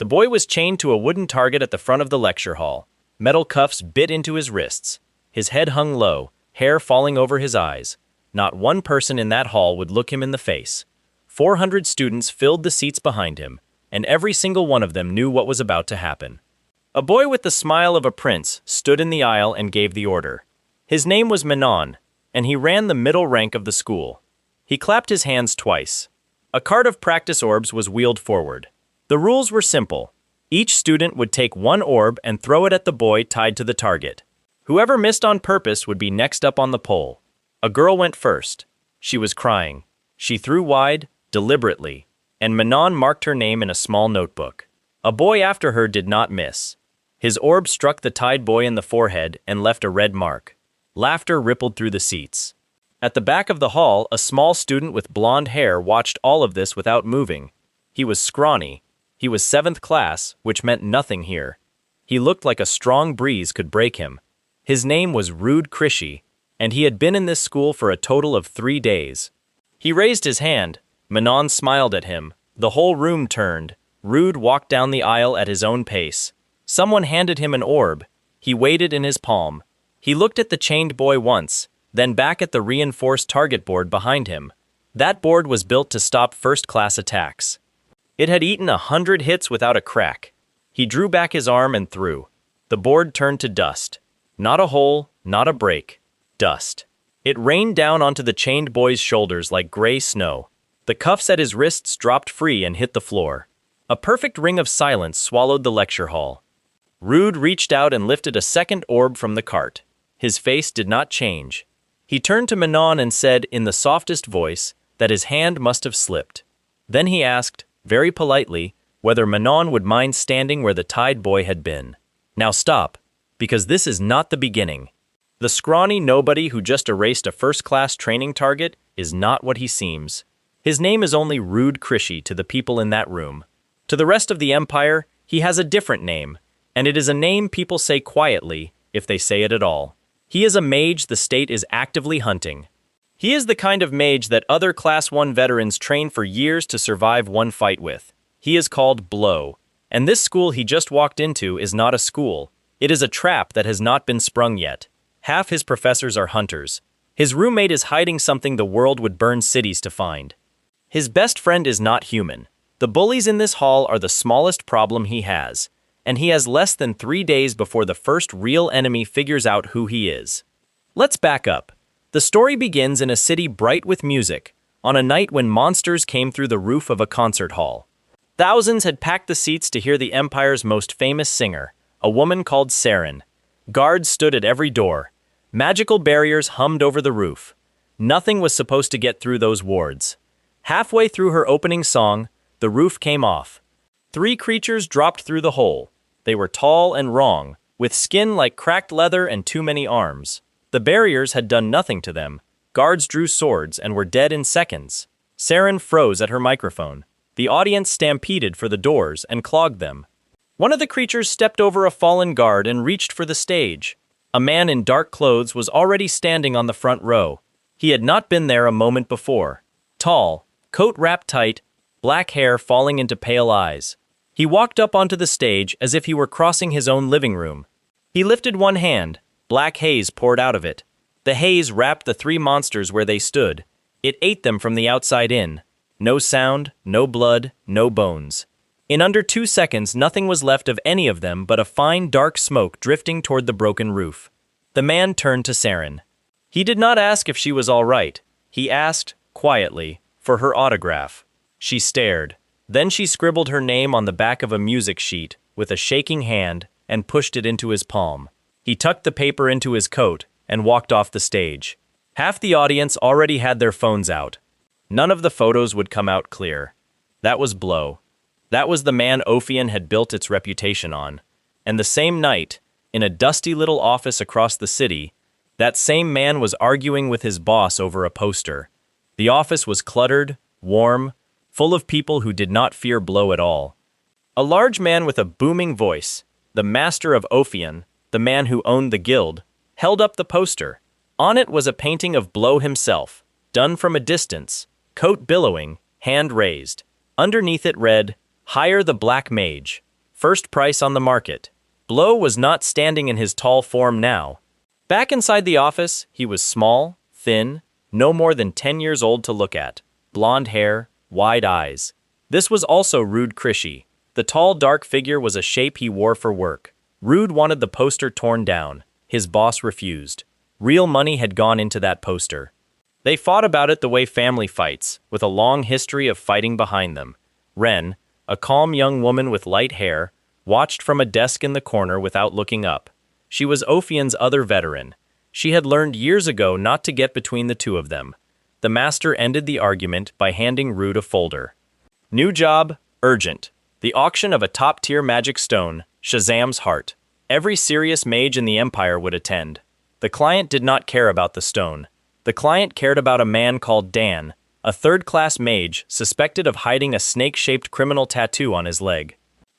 The boy was chained to a wooden target at the front of the lecture hall. Metal cuffs bit into his wrists. His head hung low, hair falling over his eyes. Not one person in that hall would look him in the face. 400 students filled the seats behind him, and every single one of them knew what was about to happen. A boy with the smile of a prince stood in the aisle and gave the order. His name was Manon, and he ran the middle rank of the school. He clapped his hands twice. A cart of practice orbs was wheeled forward. The rules were simple. Each student would take one orb and throw it at the boy tied to the target. Whoever missed on purpose would be next up on the pole. A girl went first. She was crying. She threw wide, deliberately, and Manon marked her name in a small notebook. A boy after her did not miss. His orb struck the tied boy in the forehead and left a red mark. Laughter rippled through the seats. At the back of the hall, a small student with blonde hair watched all of this without moving. He was scrawny. He was 7th class, which meant nothing here. He looked like a strong breeze could break him. His name was Rude Krishi, and he had been in this school for a total of 3 days. He raised his hand. Manon smiled at him. The whole room turned. Rude walked down the aisle at his own pace. Someone handed him an orb. He weighed it in his palm. He looked at the chained boy once, then back at the reinforced target board behind him. That board was built to stop first-class attacks. It had eaten 100 hits without a crack. He drew back his arm and threw. The board turned to dust. Not a hole, not a break. Dust. It rained down onto the chained boy's shoulders like gray snow. The cuffs at his wrists dropped free and hit the floor. A perfect ring of silence swallowed the lecture hall. Rude reached out and lifted a second orb from the cart. His face did not change. He turned to Manon and said in the softest voice that his hand must have slipped. Then he asked, very politely, whether Manon would mind standing where the tied boy had been. Now stop, because this is not the beginning. The scrawny nobody who just erased a first-class training target is not what he seems. His name is only Rude Krishi to the people in that room. To the rest of the empire, he has a different name, and it is a name people say quietly, if they say it at all. He is a mage the state is actively hunting. He is the kind of mage that other Class 1 veterans train for years to survive one fight with. He is called Blow, and this school he just walked into is not a school. It is a trap that has not been sprung yet. Half his professors are hunters. His roommate is hiding something the world would burn cities to find. His best friend is not human. The bullies in this hall are the smallest problem he has, and he has less than 3 days before the first real enemy figures out who he is. Let's back up. The story begins in a city bright with music, on a night when monsters came through the roof of a concert hall. Thousands had packed the seats to hear the Empire's most famous singer, a woman called Saren. Guards stood at every door. Magical barriers hummed over the roof. Nothing was supposed to get through those wards. Halfway through her opening song, the roof came off. 3 creatures dropped through the hole. They were tall and wrong, with skin like cracked leather and too many arms. The barriers had done nothing to them. Guards drew swords and were dead in seconds. Saren froze at her microphone. The audience stampeded for the doors and clogged them. One of the creatures stepped over a fallen guard and reached for the stage. A man in dark clothes was already standing on the front row. He had not been there a moment before. Tall, coat wrapped tight, black hair falling into pale eyes. He walked up onto the stage as if he were crossing his own living room. He lifted one hand. Black haze poured out of it. The haze wrapped the 3 monsters where they stood. It ate them from the outside in. No sound, no blood, no bones. In under 2 seconds, nothing was left of any of them but a fine dark smoke drifting toward the broken roof. The man turned to Saren. He did not ask if she was all right. He asked, quietly, for her autograph. She stared. Then she scribbled her name on the back of a music sheet with a shaking hand and pushed it into his palm. He tucked the paper into his coat and walked off the stage. Half the audience already had their phones out. None of the photos would come out clear. That was Blow. That was the man Ophion had built its reputation on. And the same night, in a dusty little office across the city, that same man was arguing with his boss over a poster. The office was cluttered, warm, full of people who did not fear Blow at all. A large man with a booming voice, the master of Ophion, the man who owned the guild, held up the poster. On it was a painting of Blow himself, done from a distance, coat billowing, hand raised. Underneath it read, "Hire the Black Mage." first price on the market. Blow was not standing in his tall form now. Back inside the office, he was small, thin, no more than 10 years old to look at. Blonde hair, wide eyes. This was also Rude Krishi. The tall, dark figure was a shape he wore for work. Rude wanted the poster torn down. His boss refused. Real money had gone into that poster. They fought about it the way family fights, with a long history of fighting behind them. Ren, a calm young woman with light hair, watched from a desk in the corner without looking up. She was Ophian's other veteran. She had learned years ago not to get between the two of them. The master ended the argument by handing Rude a folder. New job, urgent. The auction of a top-tier magic stone, Shazam's Heart. Every serious mage in the Empire would attend. The client did not care about the stone. The client cared about a man called Dan, a third-class mage suspected of hiding a snake-shaped criminal tattoo on his leg.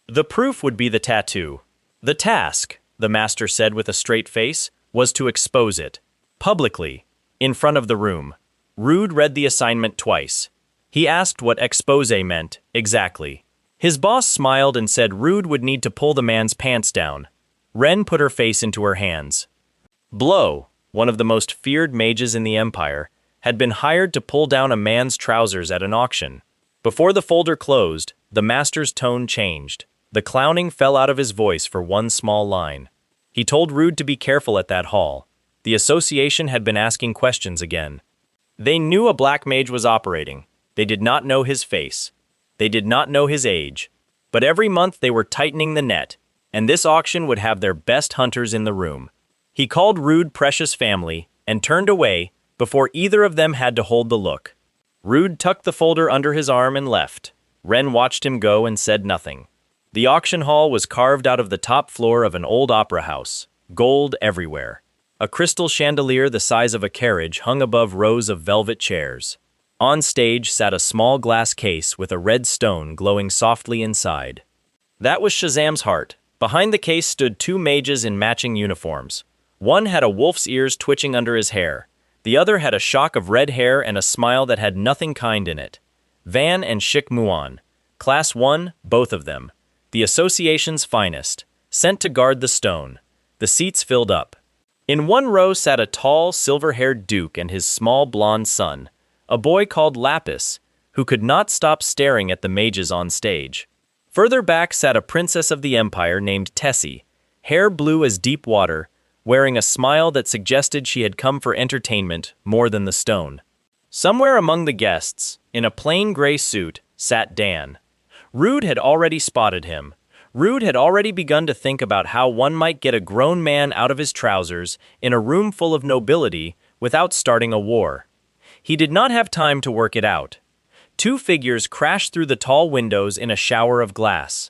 The proof would be the tattoo. The task, the master said with a straight face, was to expose it. Publicly, in front of the room. Rude read the assignment twice. He asked what expose meant, exactly. His boss smiled and said Rude would need to pull the man's pants down. Ren put her face into her hands. Blow, one of the most feared mages in the Empire, had been hired to pull down a man's trousers at an auction. Before the folder closed, the master's tone changed. The clowning fell out of his voice for one small line. He told Rude to be careful at that hall. The association had been asking questions again. They knew a black mage was operating. They did not know his face. They did not know his age. But every month they were tightening the net, and this auction would have their best hunters in the room. He called Rude precious family and turned away before either of them had to hold the look. Rude tucked the folder under his arm and left. Ren watched him go and said nothing. The auction hall was carved out of the top floor of an old opera house, gold everywhere. A crystal chandelier the size of a carriage hung above rows of velvet chairs. On stage sat a small glass case with a red stone glowing softly inside. That was Shazam's heart. Behind the case stood two mages in matching uniforms. One had a wolf's ears twitching under his hair. The other had a shock of red hair and a smile that had nothing kind in it. Van and Shik Muan, Class 1, both of them. The association's finest, sent to guard the stone. The seats filled up. In one row sat a tall, silver-haired duke and his small blonde son, a boy called Lapis, who could not stop staring at the mages on stage. Further back sat a princess of the Empire named Tessie, hair blue as deep water, wearing a smile that suggested she had come for entertainment more than the stone. Somewhere among the guests, in a plain gray suit, sat Dan. Rude had already spotted him. Rude had already begun to think about how one might get a grown man out of his trousers in a room full of nobility without starting a war. He did not have time to work it out. Two figures crashed through the tall windows in a shower of glass.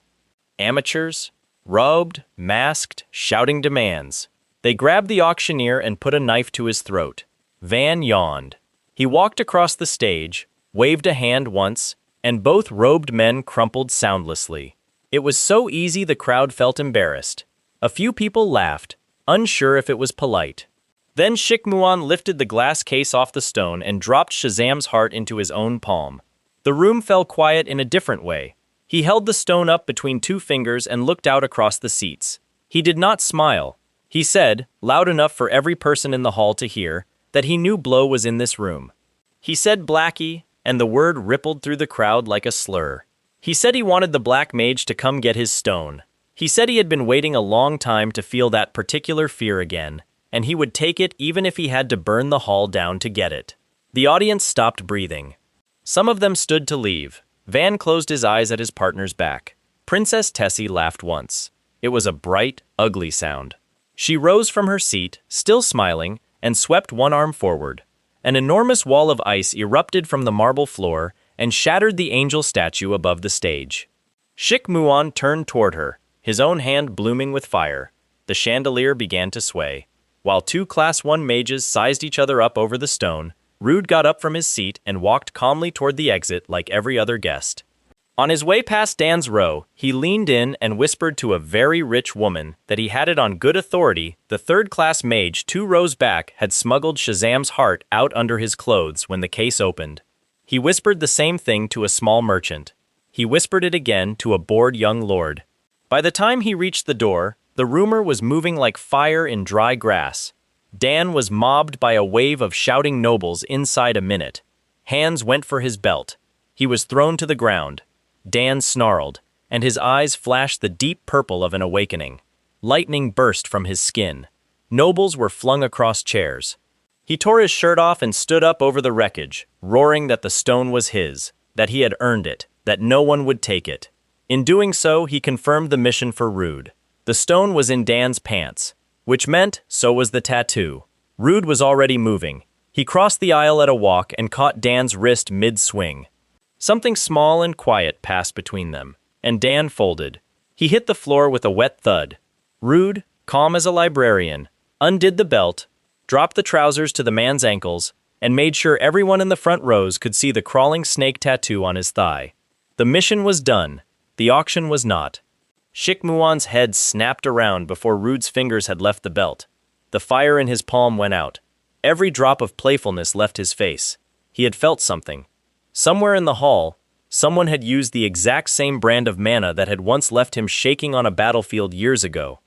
Amateurs, robed, masked, shouting demands. They grabbed the auctioneer and put a knife to his throat. Van yawned. He walked across the stage, waved a hand once, and both robed men crumpled soundlessly. It was so easy the crowd felt embarrassed. A few people laughed, unsure if it was polite. Then Shikmuan lifted the glass case off the stone and dropped Shazam's heart into his own palm. The room fell quiet in a different way. He held the stone up between two fingers and looked out across the seats. He did not smile. He said, loud enough for every person in the hall to hear, that he knew Blow was in this room. He said Blackie, and the word rippled through the crowd like a slur. He said he wanted the black mage to come get his stone. He said he had been waiting a long time to feel that particular fear again, and he would take it even if he had to burn the hall down to get it. The audience stopped breathing. Some of them stood to leave. Van closed his eyes at his partner's back. Princess Tessie laughed once. It was a bright, ugly sound. She rose from her seat, still smiling, and swept one arm forward. An enormous wall of ice erupted from the marble floor and shattered the angel statue above the stage. Shik Muan turned toward her, his own hand blooming with fire. The chandelier began to sway. While two Class 1 mages sized each other up over the stone, Rude got up from his seat and walked calmly toward the exit like every other guest. On his way past Dan's row, he leaned in and whispered to a very rich woman that he had it on good authority the third-class mage 2 rows back had smuggled Shazam's heart out under his clothes when the case opened. He whispered the same thing to a small merchant. He whispered it again to a bored young lord. By the time he reached the door, the rumor was moving like fire in dry grass. Dan was mobbed by a wave of shouting nobles inside a minute. Hands went for his belt. He was thrown to the ground. Dan snarled, and his eyes flashed the deep purple of an awakening. Lightning burst from his skin. Nobles were flung across chairs. He tore his shirt off and stood up over the wreckage, roaring that the stone was his, that he had earned it, that no one would take it. In doing so, he confirmed the mission for Rude. The stone was in Dan's pants, which meant so was the tattoo. Rude was already moving. He crossed the aisle at a walk and caught Dan's wrist mid-swing. Something small and quiet passed between them, and Dan folded. He hit the floor with a wet thud. Rude, calm as a librarian, undid the belt, dropped the trousers to the man's ankles, and made sure everyone in the front rows could see the crawling snake tattoo on his thigh. The mission was done. The auction was not. Shikmuan's head snapped around before Rude's fingers had left the belt. The fire in his palm went out. Every drop of playfulness left his face. He had felt something. Somewhere in the hall, someone had used the exact same brand of mana that had once left him shaking on a battlefield years ago.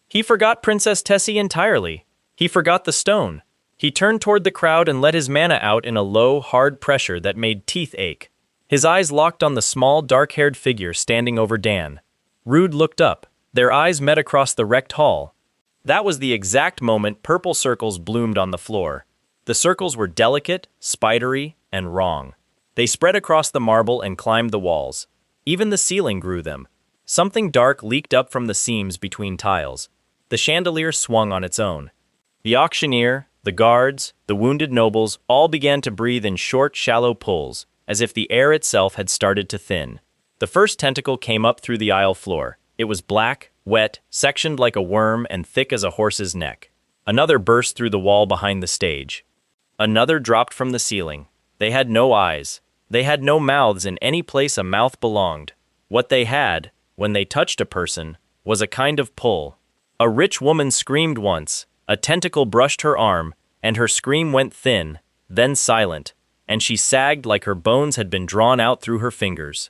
He forgot Princess Tessie entirely. He forgot the stone. He turned toward the crowd and let his mana out in a low, hard pressure that made teeth ache. His eyes locked on the small, dark-haired figure standing over Dan. Rude looked up. Their eyes met across the wrecked hall. That was the exact moment purple circles bloomed on the floor. The circles were delicate, spidery, and wrong. They spread across the marble and climbed the walls. Even the ceiling grew them. Something dark leaked up from the seams between tiles. The chandelier swung on its own. The auctioneer, the guards, the wounded nobles all began to breathe in short, shallow pulls, as if the air itself had started to thin. The first tentacle came up through the aisle floor. It was black, wet, sectioned like a worm and thick as a horse's neck. Another burst through the wall behind the stage. Another dropped from the ceiling. They had no eyes. They had no mouths in any place a mouth belonged. What they had, when they touched a person, was a kind of pull. A rich woman screamed once. A tentacle brushed her arm, and her scream went thin, then silent, and she sagged like her bones had been drawn out through her fingers.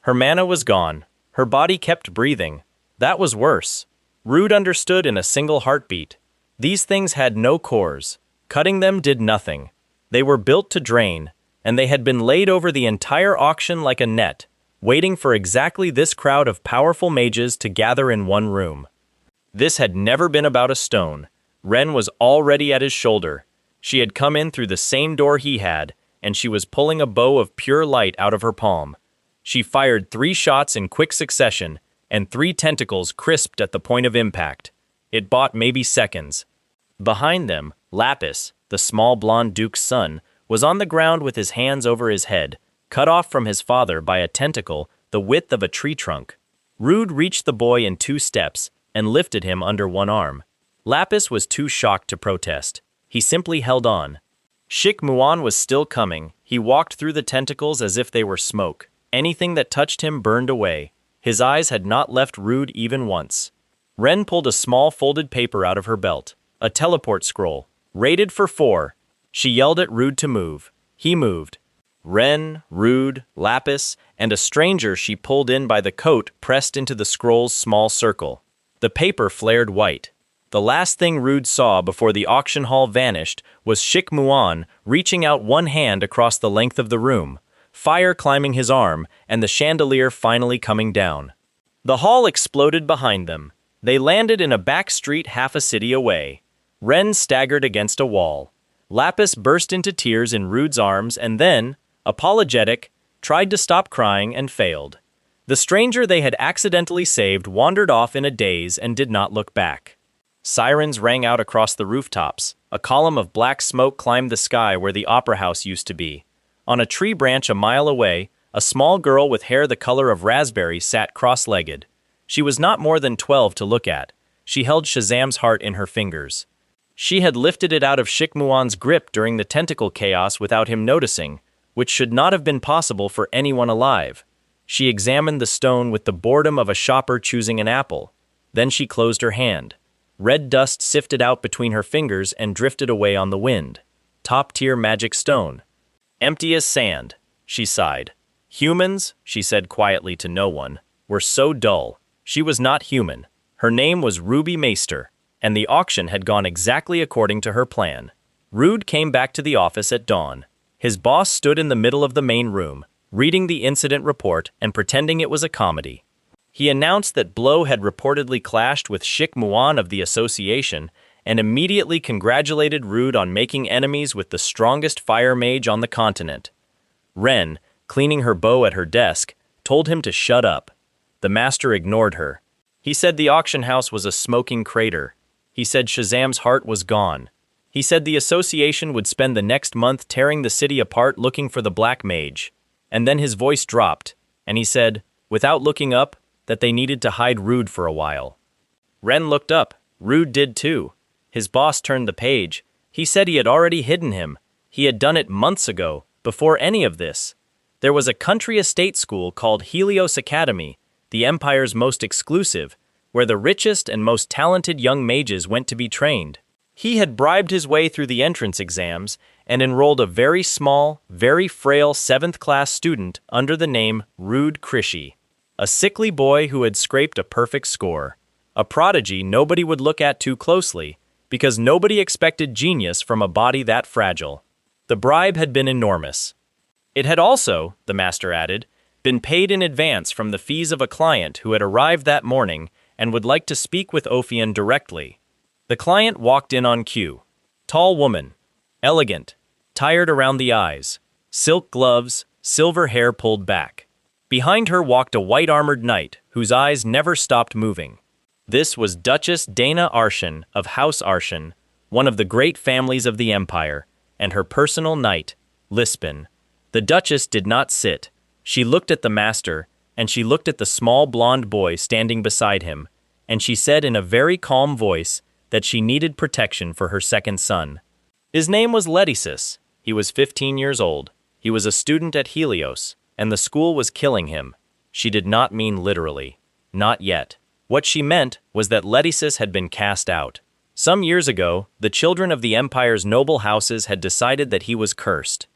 Her mana was gone. Her body kept breathing. That was worse. Rude understood in a single heartbeat. These things had no cores. Cutting them did nothing. They were built to drain, and they had been laid over the entire auction like a net, waiting for exactly this crowd of powerful mages to gather in one room. This had never been about a stone. Ren was already at his shoulder. She had come in through the same door he had, and she was pulling a bow of pure light out of her palm. She fired 3 shots in quick succession, and 3 tentacles crisped at the point of impact. It bought maybe seconds. Behind them, Lapis, the small blonde duke's son, was on the ground with his hands over his head, cut off from his father by a tentacle the width of a tree trunk. Rude reached the boy in 2 steps and lifted him under one arm. Lapis was too shocked to protest. He simply held on. Shikmuan was still coming. He walked through the tentacles as if they were smoke. Anything that touched him burned away. His eyes had not left Rude even once. Ren pulled a small folded paper out of her belt. A teleport scroll. Rated for 4. She yelled at Rude to move. He moved. Ren, Rude, Lapis, and a stranger she pulled in by the coat pressed into the scroll's small circle. The paper flared white. The last thing Rude saw before the auction hall vanished was Shikmuan reaching out one hand across the length of the room, fire climbing his arm, and the chandelier finally coming down. The hall exploded behind them. They landed in a back street half a city away. Ren staggered against a wall. Lapis burst into tears in Rude's arms and then, apologetic, tried to stop crying and failed. The stranger they had accidentally saved wandered off in a daze and did not look back. Sirens rang out across the rooftops. A column of black smoke climbed the sky where the opera house used to be. On a tree branch a mile away, a small girl with hair the color of raspberry sat cross-legged. She was not more than 12 to look at. She held Shazam's heart in her fingers. She had lifted it out of Shikmuan's grip during the tentacle chaos without him noticing, which should not have been possible for anyone alive. She examined the stone with the boredom of a shopper choosing an apple. Then she closed her hand. Red dust sifted out between her fingers and drifted away on the wind. Top-tier magic stone. Empty as sand, she sighed. Humans, she said quietly to no one, were so dull. She was not human. Her name was Ruby Meister, and the auction had gone exactly according to her plan. Rude came back to the office at dawn. His boss stood in the middle of the main room, reading the incident report and pretending it was a comedy. He announced that Blow had reportedly clashed with Shik Muan of the association and immediately congratulated Rude on making enemies with the strongest fire mage on the continent. Ren, cleaning her bow at her desk, told him to shut up. The master ignored her. He said the auction house was a smoking crater. He said Shazam's heart was gone. He said the association would spend the next month tearing the city apart looking for the black mage. And then his voice dropped, and he said, without looking up, that they needed to hide Rude for a while. Ren looked up. Rude did too. His boss turned the page. He said he had already hidden him. He had done it months ago, before any of this. There was a country estate school called Helios Academy, the Empire's most exclusive, where the richest and most talented young mages went to be trained. He had bribed his way through the entrance exams and enrolled a very small, very frail 7th-class student under the name Rude Krishi, a sickly boy who had scraped a perfect score, a prodigy nobody would look at too closely, because nobody expected genius from a body that fragile. The bribe had been enormous. It had also, the master added, been paid in advance from the fees of a client who had arrived that morning and would like to speak with Ophian directly. The client walked in on cue. Tall woman, elegant, tired around the eyes, silk gloves, silver hair pulled back. Behind her walked a white-armored knight whose eyes never stopped moving. This was Duchess Dana Arshan of House Arshan, one of the great families of the Empire, and her personal knight, Lispin. The Duchess did not sit. She looked at the master, and she looked at the small blonde boy standing beside him, and she said in a very calm voice that she needed protection for her second son. His name was Letisis. He was 15 years old. He was a student at Helios, and the school was killing him. She did not mean literally. Not yet. What she meant was that Letisis had been cast out. Some years ago, the children of the Empire's noble houses had decided that he was cursed.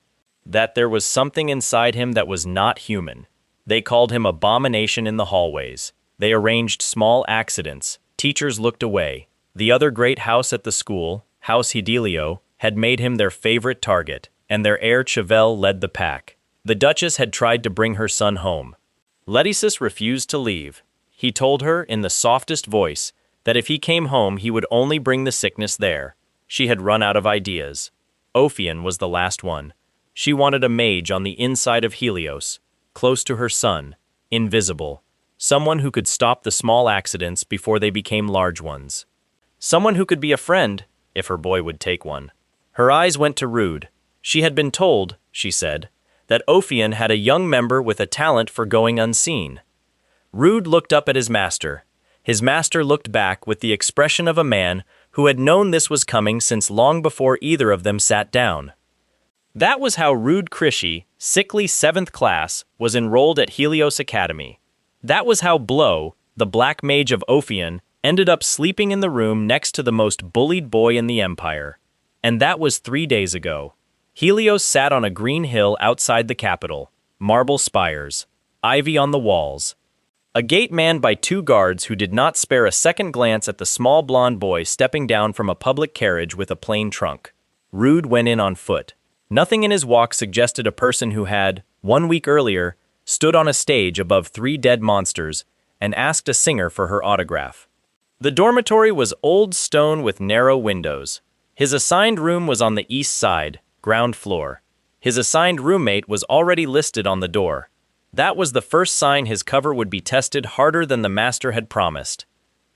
That there was something inside him that was not human. They called him abomination in the hallways. They arranged small accidents. Teachers looked away. The other great house at the school, House Hidelio, had made him their favorite target, and their heir Chevelle led the pack. The Duchess had tried to bring her son home. Letisis refused to leave. He told her, in the softest voice, that if he came home he would only bring the sickness there. She had run out of ideas. Ophian was the last one. She wanted a mage on the inside of Helios, close to her son, invisible. Someone who could stop the small accidents before they became large ones. Someone who could be a friend, if her boy would take one. Her eyes went to Rude. She had been told, she said, that Ophian had a young member with a talent for going unseen. Rude looked up at his master. His master looked back with the expression of a man who had known this was coming since long before either of them sat down. That was how Rude Krishi, sickly 7th class, was enrolled at Helios Academy. That was how Blow, the black mage of Ophian, ended up sleeping in the room next to the most bullied boy in the Empire. And that was 3 days ago. Helios sat on a green hill outside the capital, marble spires, ivy on the walls. A gate manned by 2 guards who did not spare a second glance at the small blonde boy stepping down from a public carriage with a plain trunk. Rude went in on foot. Nothing in his walk suggested a person who had, 1 week earlier, stood on a stage above 3 dead monsters and asked a singer for her autograph. The dormitory was old stone with narrow windows. His assigned room was on the east side, ground floor. His assigned roommate was already listed on the door. That was the first sign his cover would be tested harder than the master had promised.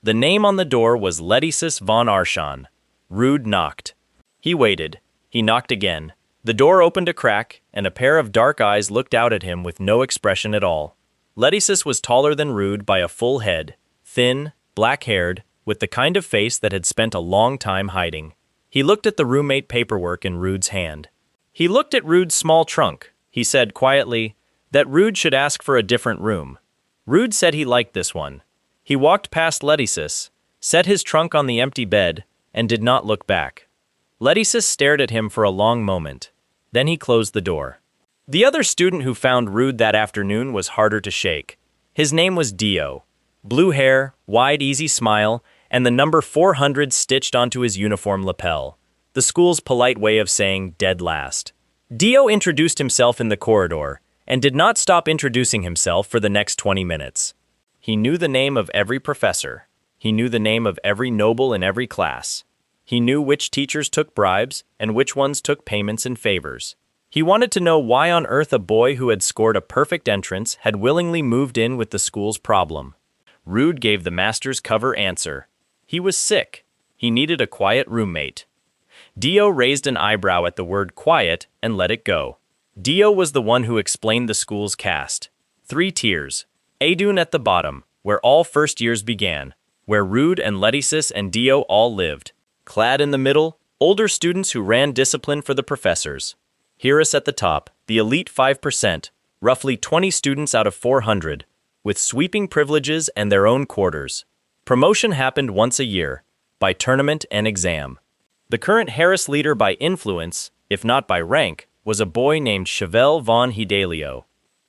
The name on the door was Letisis von Arshan. Rude knocked. He waited. He knocked again. The door opened a crack, and a pair of dark eyes looked out at him with no expression at all. Letisis was taller than Rude by a full head, thin, black-haired, with the kind of face that had spent a long time hiding. He looked at the roommate paperwork in Rude's hand. He looked at Rude's small trunk. He said quietly that Rude should ask for a different room. Rude said he liked this one. He walked past Letisis, set his trunk on the empty bed, and did not look back. Letisis stared at him for a long moment. Then he closed the door. The other student who found Rude that afternoon was harder to shake. His name was Dio. Blue hair, wide, easy smile, and the number 400 stitched onto his uniform lapel. The school's polite way of saying dead last. Dio introduced himself in the corridor, and did not stop introducing himself for the next 20 minutes. He knew the name of every professor. He knew the name of every noble in every class. He knew which teachers took bribes and which ones took payments and favors. He wanted to know why on earth a boy who had scored a perfect entrance had willingly moved in with the school's problem. Rude gave the master's cover answer. He was sick. He needed a quiet roommate. Dio raised an eyebrow at the word quiet and let it go. Dio was the one who explained the school's caste. 3 tiers. Adun at the bottom, where all first years began, where Rude and Letisis and Dio all lived. Clad in the middle, older students who ran discipline for the professors. Hirus at the top, the elite 5%, roughly 20 students out of 400, with sweeping privileges and their own quarters. Promotion happened once a year, by tournament and exam. The current Harris leader by influence, if not by rank, was a boy named Chevelle von Hidalio.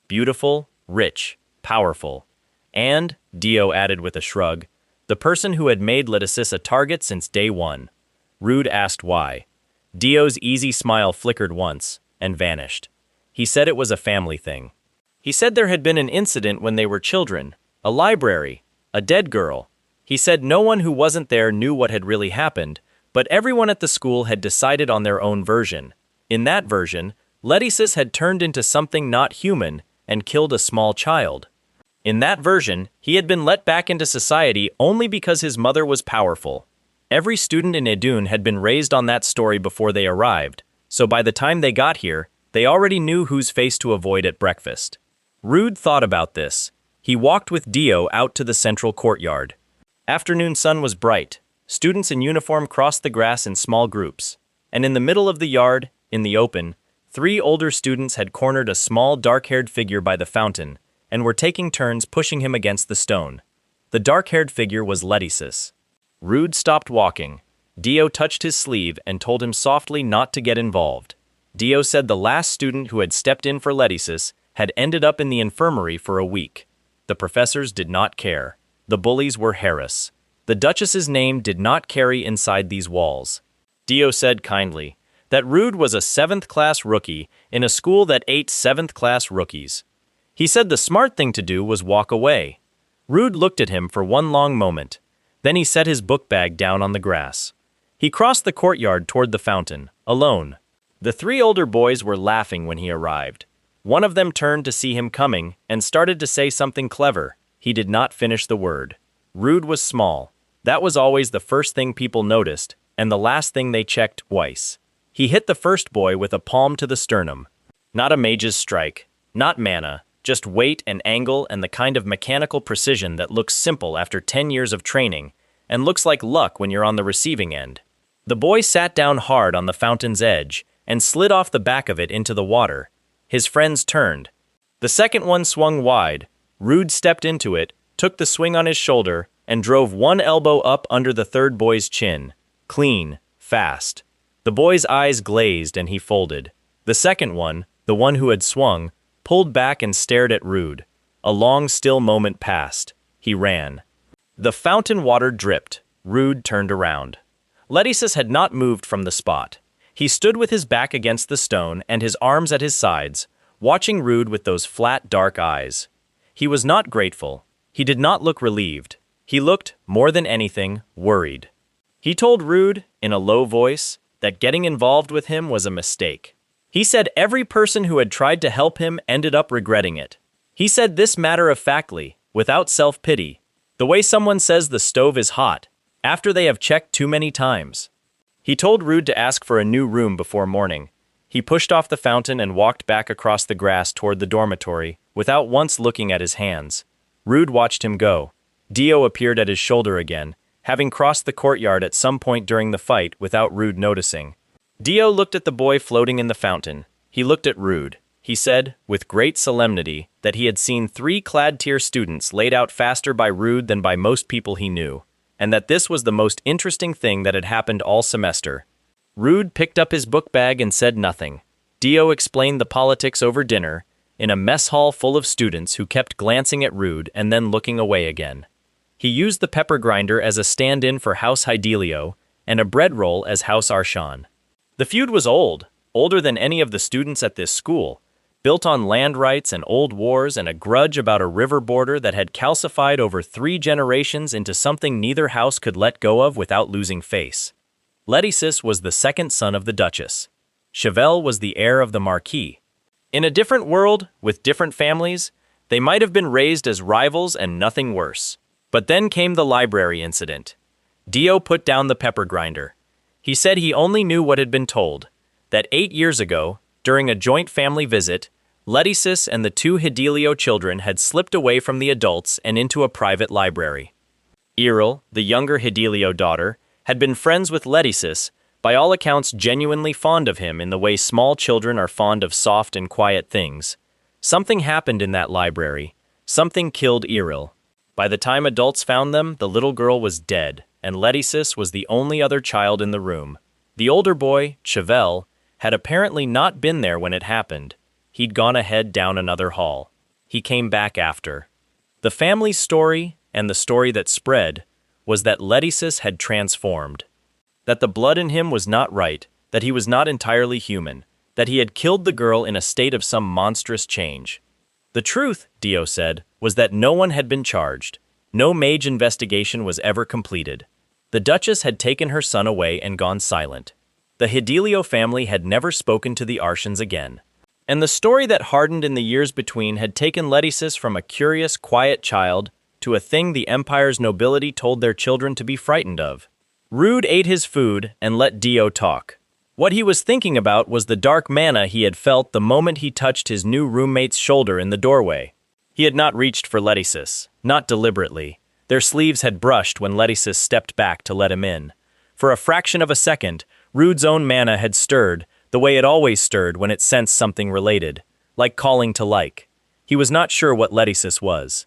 Beautiful, rich, powerful. And, Dio added with a shrug, the person who had made Letisis a target since day one. Rude asked why. Dio's easy smile flickered once, and vanished. He said it was a family thing. He said there had been an incident when they were children, a library, a dead girl. He said no one who wasn't there knew what had really happened, but everyone at the school had decided on their own version. In that version, Letisis had turned into something not human and killed a small child. In that version, he had been let back into society only because his mother was powerful. Every student in Adun had been raised on that story before they arrived, so by the time they got here, they already knew whose face to avoid at breakfast. Rude thought about this. He walked with Dio out to the central courtyard. Afternoon sun was bright. Students in uniform crossed the grass in small groups. And in the middle of the yard, in the open, 3 older students had cornered a small dark-haired figure by the fountain and were taking turns pushing him against the stone. The dark-haired figure was Letisis. Rude stopped walking. Dio touched his sleeve and told him softly not to get involved. Dio said the last student who had stepped in for Letisis had ended up in the infirmary for a week. The professors did not care. The bullies were Harris. The Duchess's name did not carry inside these walls. Dio said kindly that Rude was a 7th-class rookie in a school that ate 7th-class rookies. He said the smart thing to do was walk away. Rude looked at him for one long moment. Then he set his book bag down on the grass. He crossed the courtyard toward the fountain, alone. The 3 older boys were laughing when he arrived. One of them turned to see him coming and started to say something clever. He did not finish the word. Rude was small. That was always the first thing people noticed, and the last thing they checked twice. He hit the first boy with a palm to the sternum. Not a mage's strike, not mana, just weight and angle and the kind of mechanical precision that looks simple after 10 years of training and looks like luck when you're on the receiving end. The boy sat down hard on the fountain's edge and slid off the back of it into the water. His friends turned. The second one swung wide. Rude stepped into it, took the swing on his shoulder, and drove one elbow up under the third boy's chin. Clean, fast. The boy's eyes glazed and he folded. The second one, the one who had swung, pulled back and stared at Rude. A long, still moment passed. He ran. The fountain water dripped. Rude turned around. Letisis had not moved from the spot. He stood with his back against the stone and his arms at his sides, watching Rude with those flat, dark eyes. He was not grateful. He did not look relieved. He looked, more than anything, worried. He told Rude, in a low voice, that getting involved with him was a mistake. He said every person who had tried to help him ended up regretting it. He said this matter-of-factly, without self-pity, the way someone says the stove is hot, after they have checked too many times. He told Rude to ask for a new room before morning. He pushed off the fountain and walked back across the grass toward the dormitory, without once looking at his hands. Rude watched him go. Dio appeared at his shoulder again, having crossed the courtyard at some point during the fight without Rude noticing. Dio looked at the boy floating in the fountain. He looked at Rude. He said, with great solemnity, that he had seen 3 clad-tier students laid out faster by Rude than by most people he knew, and that this was the most interesting thing that had happened all semester. Rude picked up his book bag and said nothing. Dio explained the politics over dinner, in a mess hall full of students who kept glancing at Rude and then looking away again. He used the pepper grinder as a stand-in for House Hydelio and a bread roll as House Arshan. The feud was old, older than any of the students at this school, built on land rights and old wars and a grudge about a river border that had calcified over 3 generations into something neither house could let go of without losing face. Letisis was the second son of the Duchess. Chevelle was the heir of the Marquis. In a different world, with different families, they might have been raised as rivals and nothing worse. But then came the library incident. Dio put down the pepper grinder. He said he only knew what had been told, that 8 years ago, during a joint family visit, Letisis and the 2 Hydelio children had slipped away from the adults and into a private library. Iril, the younger Hydelio daughter, had been friends with Letisis, by all accounts genuinely fond of him in the way small children are fond of soft and quiet things. Something happened in that library. Something killed Iril. By the time adults found them, the little girl was dead, and Letisis was the only other child in the room. The older boy, Chevelle, had apparently not been there when it happened. He'd gone ahead down another hall. He came back after. The family's story, and the story that spread, was that Letisis had transformed. That the blood in him was not right, that he was not entirely human, that he had killed the girl in a state of some monstrous change. The truth, Dio said, was that no one had been charged. No Mage investigation was ever completed. The Duchess had taken her son away and gone silent. The Hydelio family had never spoken to the Arshans again. And the story that hardened in the years between had taken Letisis from a curious, quiet child to a thing the Empire's nobility told their children to be frightened of. Rude ate his food and let Dio talk. What he was thinking about was the dark manna he had felt the moment he touched his new roommate's shoulder in the doorway. He had not reached for Letisis, not deliberately. Their sleeves had brushed when Letisis stepped back to let him in. For a fraction of a second, Rude's own manna had stirred, the way it always stirred when it sensed something related, like calling to like. He was not sure what Letisis was.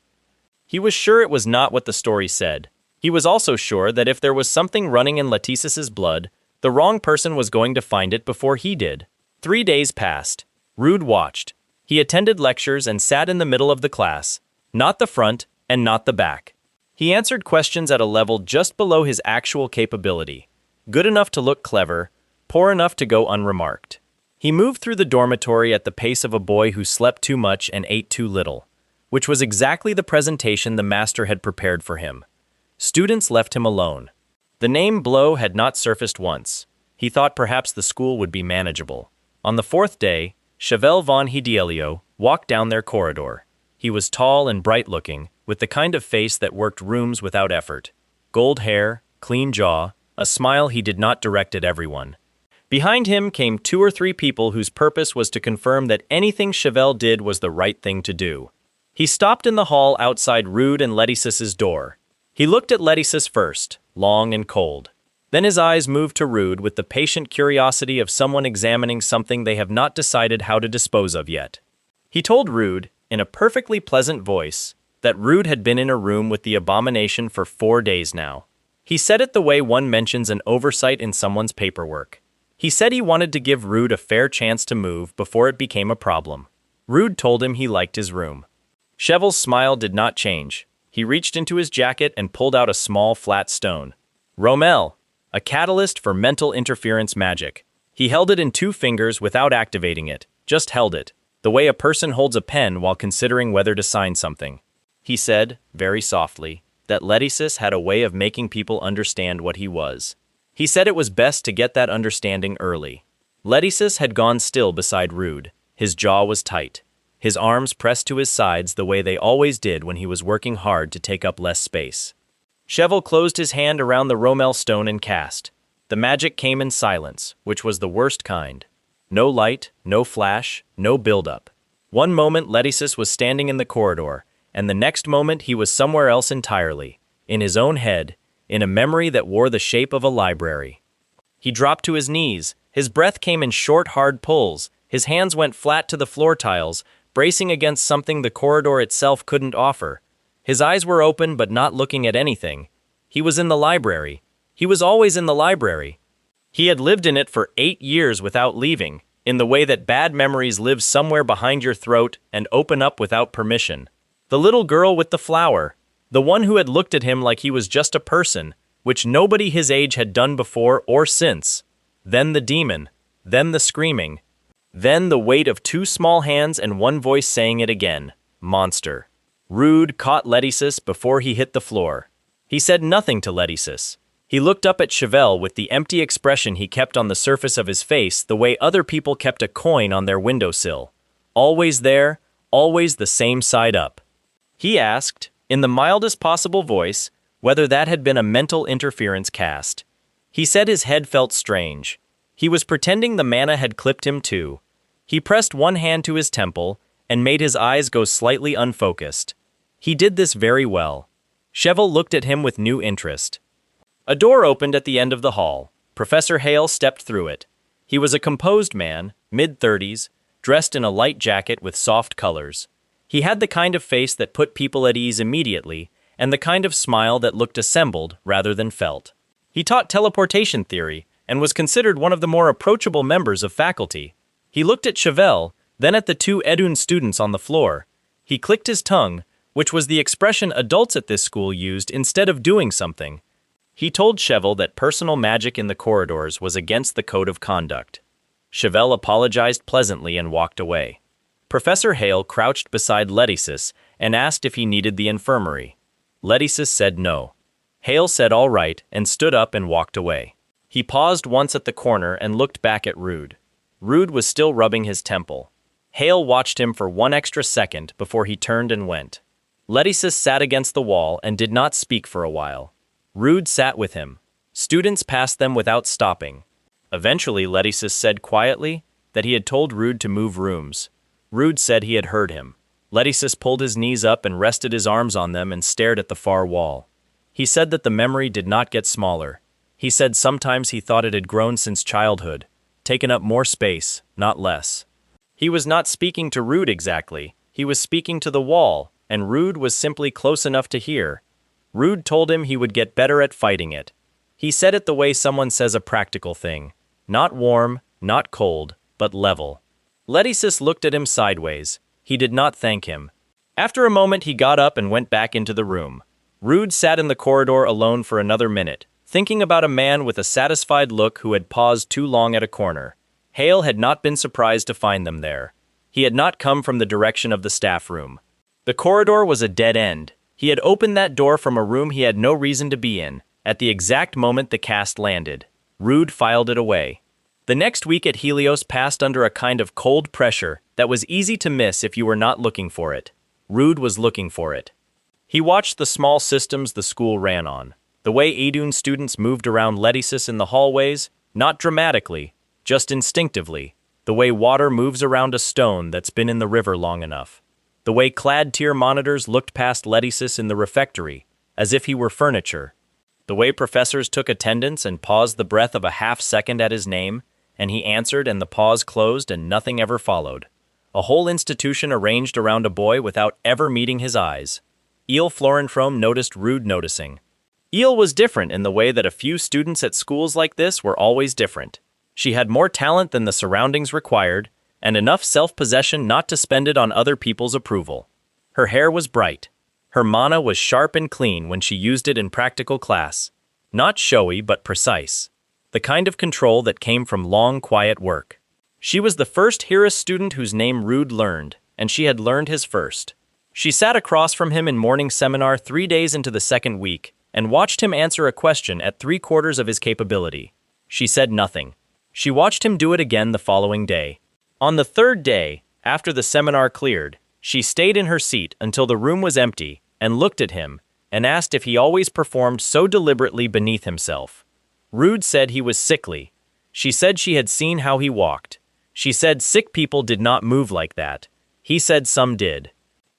He was sure it was not what the story said. He was also sure that if there was something running in Letisis's blood, the wrong person was going to find it before he did. 3 days passed. Rude watched. He attended lectures and sat in the middle of the class, not the front and not the back. He answered questions at a level just below his actual capability. Good enough to look clever, poor enough to go unremarked. He moved through the dormitory at the pace of a boy who slept too much and ate too little, which was exactly the presentation the master had prepared for him. Students left him alone. The name Blow had not surfaced once. He thought perhaps the school would be manageable. On the 4th day, Chevelle von Hydelio walked down their corridor. He was tall and bright-looking, with the kind of face that worked rooms without effort. Gold hair, clean jaw, a smile he did not direct at everyone. Behind him came 2 or 3 people whose purpose was to confirm that anything Chevelle did was the right thing to do. He stopped in the hall outside Rude and Letisis's door. He looked at Letisis first, long and cold. Then his eyes moved to Rude with the patient curiosity of someone examining something they have not decided how to dispose of yet. He told Rude, in a perfectly pleasant voice, that Rude had been in a room with the abomination for 4 days now. He said it the way one mentions an oversight in someone's paperwork. He said he wanted to give Rude a fair chance to move before it became a problem. Rude told him he liked his room. Chevelle's smile did not change. He reached into his jacket and pulled out a small flat stone. Rommel, a catalyst for mental interference magic. He held it in 2 fingers without activating it, just held it, the way a person holds a pen while considering whether to sign something. He said, very softly, that Letisis had a way of making people understand what he was. He said it was best to get that understanding early. Letisis had gone still beside Rude. His jaw was tight. His arms pressed to his sides the way they always did when he was working hard to take up less space. Chevelle closed his hand around the Rommel stone and cast. The magic came in silence, which was the worst kind. No light, no flash, no build-up. One moment Letisis was standing in the corridor, and the next moment he was somewhere else entirely, in his own head, in a memory that wore the shape of a library. He dropped to his knees. His breath came in short, hard pulls. His hands went flat to the floor tiles, bracing against something the corridor itself couldn't offer. His eyes were open but not looking at anything. He was in the library. He was always in the library. He had lived in it for 8 years without leaving, in the way that bad memories live somewhere behind your throat and open up without permission. The little girl with the flower. The one who had looked at him like he was just a person, which nobody his age had done before or since. Then the demon. Then the screaming. Then the weight of two small hands and one voice saying it again. Monster. Rude caught Letisis before he hit the floor. He said nothing to Letisis. He looked up at Chevelle with the empty expression he kept on the surface of his face, the way other people kept a coin on their windowsill. Always there, always the same side up. He asked, in the mildest possible voice, whether that had been a mental interference cast. He said his head felt strange. He was pretending the mana had clipped him too. He pressed one hand to his temple and made his eyes go slightly unfocused. He did this very well. Chevelle looked at him with new interest. A door opened at the end of the hall. Professor Hale stepped through it. He was a composed man, mid-30s, dressed in a light jacket with soft colors. He had the kind of face that put people at ease immediately, and the kind of smile that looked assembled rather than felt. He taught teleportation theory, and was considered one of the more approachable members of faculty. He looked at Chevelle, then at the two Edun students on the floor. He clicked his tongue, which was the expression adults at this school used instead of doing something. He told Chevelle that personal magic in the corridors was against the code of conduct. Chevelle apologized pleasantly and walked away. Professor Hale crouched beside Letisis and asked if he needed the infirmary. Letisis said no. Hale said all right and stood up and walked away. He paused once at the corner and looked back at Rude. Rude was still rubbing his temple. Hale watched him for one extra second before he turned and went. Letisis sat against the wall and did not speak for a while. Rude sat with him. Students passed them without stopping. Eventually, Letisis said quietly that he had told Rude to move rooms. Rude said he had heard him. Letisis pulled his knees up and rested his arms on them and stared at the far wall. He said that the memory did not get smaller. He said sometimes he thought it had grown since childhood, taken up more space, not less. He was not speaking to Rude exactly. He was speaking to the wall, and Rude was simply close enough to hear. Rude told him he would get better at fighting it. He said it the way someone says a practical thing. Not warm, not cold, but level. Letisis looked at him sideways. He did not thank him. After a moment he got up and went back into the room. Rude sat in the corridor alone for another minute, thinking about a man with a satisfied look who had paused too long at a corner. Hale had not been surprised to find them there. He had not come from the direction of the staff room. The corridor was a dead end. He had opened that door from a room he had no reason to be in, at the exact moment the cast landed. Rude filed it away. The next week at Helios passed under a kind of cold pressure that was easy to miss if you were not looking for it. Rude was looking for it. He watched the small systems the school ran on. The way Edun students moved around Letisis in the hallways, not dramatically, just instinctively. The way water moves around a stone that's been in the river long enough. The way clad-tier monitors looked past Letisis in the refectory, as if he were furniture. The way professors took attendance and paused the breath of a half-second at his name, and he answered and the pause closed and nothing ever followed. A whole institution arranged around a boy without ever meeting his eyes. Eel Florenfrome noticed Rude noticing. Eel was different in the way that a few students at schools like this were always different. She had more talent than the surroundings required, and enough self-possession not to spend it on other people's approval. Her hair was bright. Her mana was sharp and clean when she used it in practical class. Not showy, but precise. The kind of control that came from long, quiet work. She was the first Hira student whose name Rude learned, and she had learned his first. She sat across from him in morning seminar 3 days into the second week, and watched him answer a question at 3/4 of his capability. She said nothing. She watched him do it again the following day. On the third day, after the seminar cleared, she stayed in her seat until the room was empty and looked at him and asked if he always performed so deliberately beneath himself. Rude said he was sickly. She said she had seen how he walked. She said sick people did not move like that. He said some did.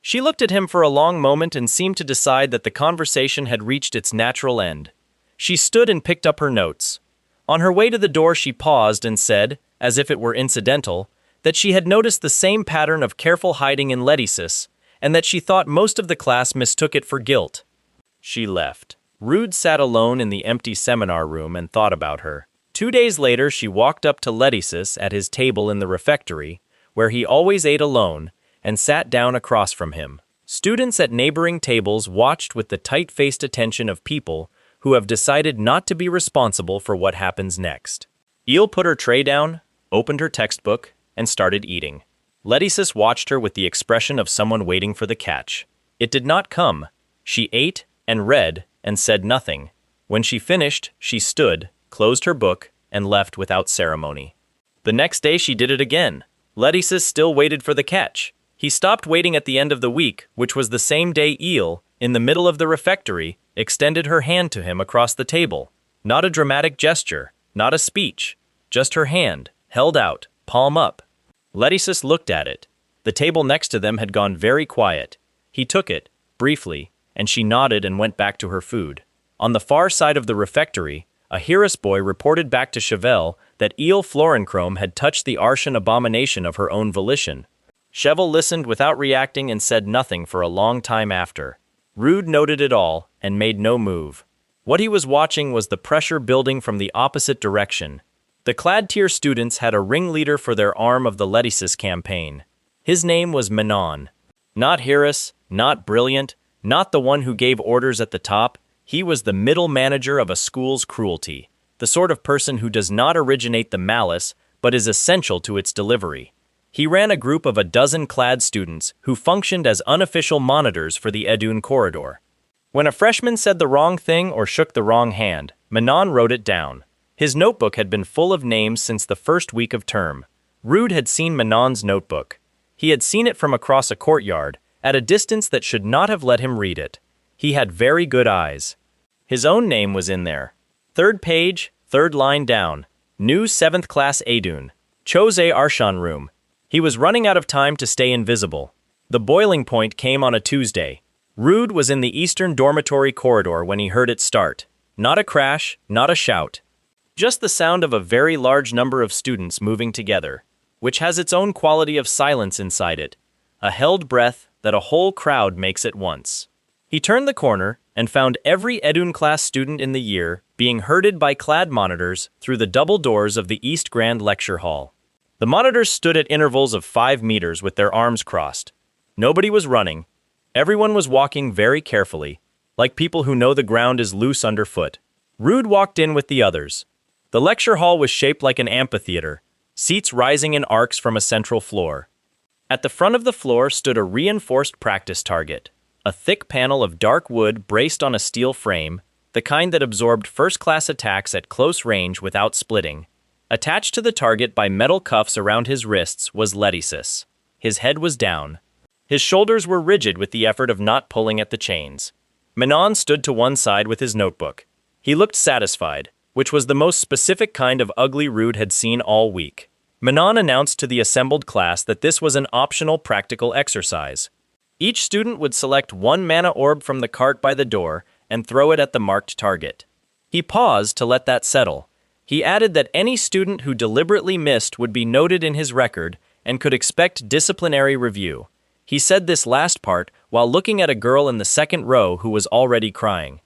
She looked at him for a long moment and seemed to decide that the conversation had reached its natural end. She stood and picked up her notes. On her way to the door she paused and said, as if it were incidental, that she had noticed the same pattern of careful hiding in Letisis, and that she thought most of the class mistook it for guilt. She left. Rude sat alone in the empty seminar room and thought about her. 2 days later she walked up to Letisis at his table in the refectory, where he always ate alone, and sat down across from him. Students at neighboring tables watched with the tight-faced attention of people who have decided not to be responsible for what happens next. Eel put her tray down, opened her textbook, and started eating. Letticis watched her with the expression of someone waiting for the catch. It did not come. She ate and read and said nothing. When she finished, she stood, closed her book, and left without ceremony. The next day she did it again. Letticis still waited for the catch. He stopped waiting at the end of the week, which was the same day Eel, in the middle of the refectory, extended her hand to him across the table. Not a dramatic gesture, not a speech, just her hand, held out, palm up. Letticis looked at it. The table next to them had gone very quiet. He took it, briefly, and she nodded and went back to her food. On the far side of the refectory, a Hirus boy reported back to Cheval that Eel Florenchrome had touched the Arshan abomination of her own volition. Cheval listened without reacting and said nothing for a long time after. Rude noted it all and made no move. What he was watching was the pressure building from the opposite direction. The Clad-tier students had a ringleader for their arm of the Letticis campaign. His name was Manon. Not Hirus, not brilliant, not the one who gave orders at the top. He was the middle manager of a school's cruelty, the sort of person who does not originate the malice, but is essential to its delivery. He ran a group of a dozen Clad students who functioned as unofficial monitors for the Edun corridor. When a freshman said the wrong thing or shook the wrong hand, Manon wrote it down. His notebook had been full of names since the first week of term. Rude had seen Manon's notebook. He had seen it from across a courtyard, at a distance that should not have let him read it. He had very good eyes. His own name was in there. Third page, third line down. New 7th class Edun. Chose Arshan room. He was running out of time to stay invisible. The boiling point came on a Tuesday. Rude was in the eastern dormitory corridor when he heard it start. Not a crash, not a shout. Just the sound of a very large number of students moving together, which has its own quality of silence inside it, a held breath that a whole crowd makes at once. He turned the corner and found every Edun class student in the year being herded by Clad monitors through the double doors of the East Grand Lecture Hall. The monitors stood at intervals of 5 meters with their arms crossed. Nobody was running. Everyone was walking very carefully, like people who know the ground is loose underfoot. Rude walked in with the others. The lecture hall was shaped like an amphitheater, seats rising in arcs from a central floor. At the front of the floor stood a reinforced practice target, a thick panel of dark wood braced on a steel frame, the kind that absorbed first-class attacks at close range without splitting. Attached to the target by metal cuffs around his wrists was Letticis. His head was down. His shoulders were rigid with the effort of not pulling at the chains. Manon stood to one side with his notebook. He looked satisfied, which was the most specific kind of ugly Rude had seen all week. Manon announced to the assembled class that this was an optional practical exercise. Each student would select one mana orb from the cart by the door and throw it at the marked target. He paused to let that settle. He added that any student who deliberately missed would be noted in his record and could expect disciplinary review. He said this last part while looking at a girl in the second row who was already crying.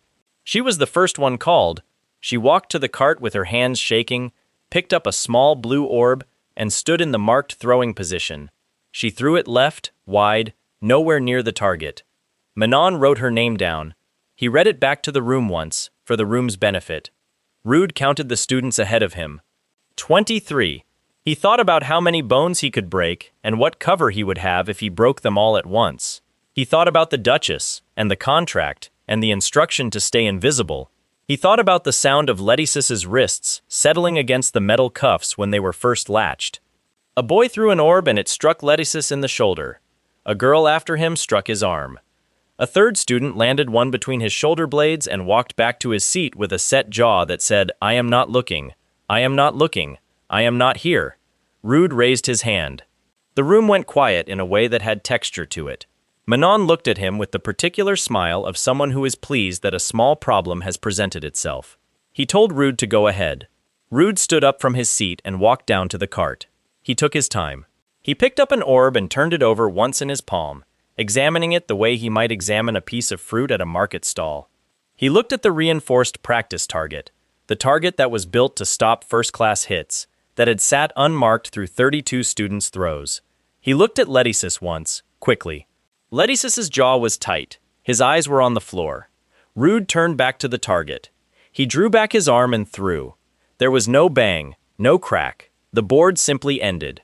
She was the first one called. She walked to the cart with her hands shaking, picked up a small blue orb, and stood in the marked throwing position. She threw it left, wide, nowhere near the target. Manon wrote her name down. He read it back to the room once, for the room's benefit. Rude counted the students ahead of him. 23. He thought about how many bones he could break and what cover he would have if he broke them all at once. He thought about the Duchess, and the contract, and the instruction to stay invisible. He thought about the sound of Letticis's wrists settling against the metal cuffs when they were first latched. A boy threw an orb and it struck Letticis in the shoulder. A girl after him struck his arm. A third student landed one between his shoulder blades and walked back to his seat with a set jaw that said, "I am not looking. I am not looking. I am not here." Rude raised his hand. The room went quiet in a way that had texture to it. Manon looked at him with the particular smile of someone who is pleased that a small problem has presented itself. He told Rude to go ahead. Rude stood up from his seat and walked down to the cart. He took his time. He picked up an orb and turned it over once in his palm, examining it the way he might examine a piece of fruit at a market stall. He looked at the reinforced practice target, the target that was built to stop first-class hits, that had sat unmarked through 32 students' throws. He looked at Letticis once, quickly. Leticius's jaw was tight. His eyes were on the floor. Rude turned back to the target. He drew back his arm and threw. There was no bang, no crack. The board simply ended.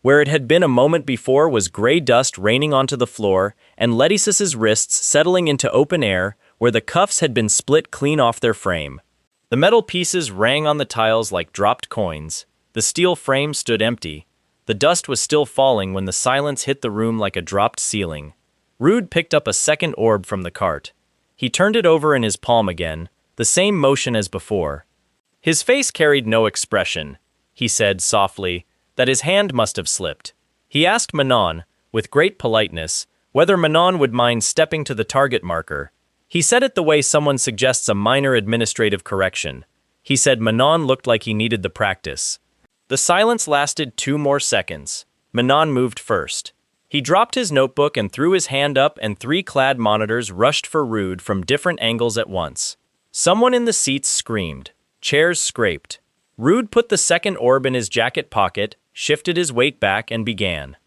Where it had been a moment before was gray dust raining onto the floor and Leticius's wrists settling into open air where the cuffs had been split clean off their frame. The metal pieces rang on the tiles like dropped coins. The steel frame stood empty. The dust was still falling when the silence hit the room like a dropped ceiling. Rude picked up a second orb from the cart. He turned it over in his palm again, the same motion as before. His face carried no expression. He said softly that his hand must have slipped. He asked Manon, with great politeness, whether Manon would mind stepping to the target marker. He said it the way someone suggests a minor administrative correction. He said Manon looked like he needed the practice. The silence lasted 2 more seconds. Manon moved first. He dropped his notebook and threw his hand up and 3 clad monitors rushed for Rude from different angles at once. Someone in the seats screamed. Chairs scraped. Rude put the second orb in his jacket pocket, shifted his weight back, and began.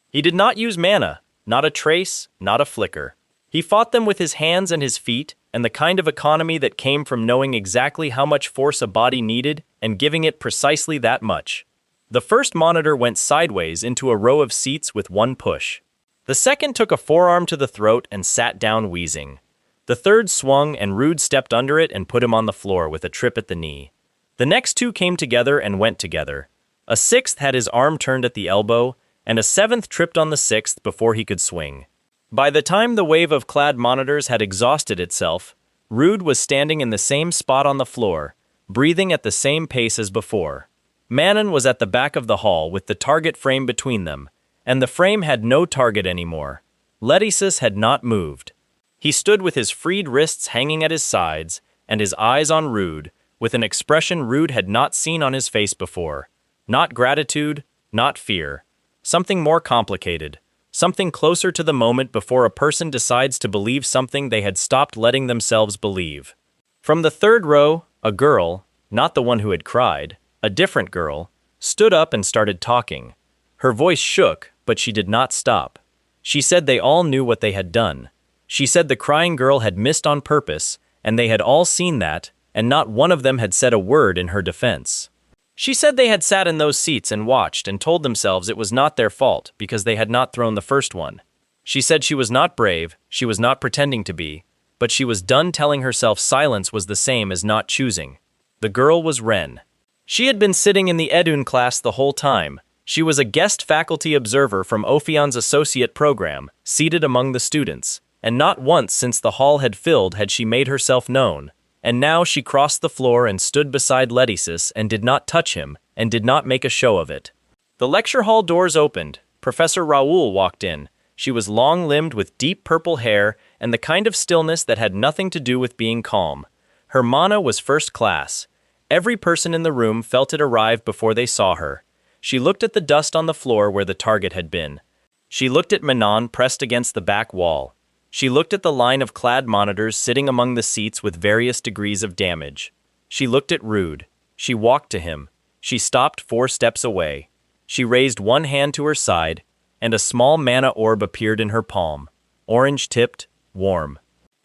He did not use mana, not a trace, not a flicker. He fought them with his hands and his feet, and the kind of economy that came from knowing exactly how much force a body needed and giving it precisely that much. The first monitor went sideways into a row of seats with 1 push. The second took a forearm to the throat and sat down wheezing. The third swung and Rude stepped under it and put him on the floor with a trip at the knee. The next 2 came together and went together. A 6th had his arm turned at the elbow, and a 7th tripped on the 6th before he could swing. By the time the wave of clad monitors had exhausted itself, Rude was standing in the same spot on the floor, breathing at the same pace as before. Manon was at the back of the hall with the target frame between them, and the frame had no target anymore. Leticius had not moved. He stood with his freed wrists hanging at his sides, and his eyes on Rude, with an expression Rude had not seen on his face before. Not gratitude, not fear. Something more complicated. Something closer to the moment before a person decides to believe something they had stopped letting themselves believe. From the 3rd row, a girl, not the one who had cried, a different girl, stood up and started talking. Her voice shook, but she did not stop. She said they all knew what they had done. She said the crying girl had missed on purpose, and they had all seen that, and not one of them had said a word in her defense. She said they had sat in those seats and watched and told themselves it was not their fault because they had not thrown the first one. She said she was not brave, she was not pretending to be, but she was done telling herself silence was the same as not choosing. The girl was Ren. She had been sitting in the Edun class the whole time. She was a guest faculty observer from Ophion's associate program, seated among the students, and not once since the hall had filled had she made herself known. And now she crossed the floor and stood beside Leticius and did not touch him, and did not make a show of it. The lecture hall doors opened. Professor Raoul walked in. She was long-limbed with deep purple hair and the kind of stillness that had nothing to do with being calm. Her mana was first class. Every person in the room felt it arrive before they saw her. She looked at the dust on the floor where the target had been. She looked at Manon pressed against the back wall. She looked at the line of clad monitors sitting among the seats with various degrees of damage. She looked at Rude. She walked to him. She stopped 4 steps away. She raised one hand to her side, and a small mana orb appeared in her palm, orange-tipped, warm.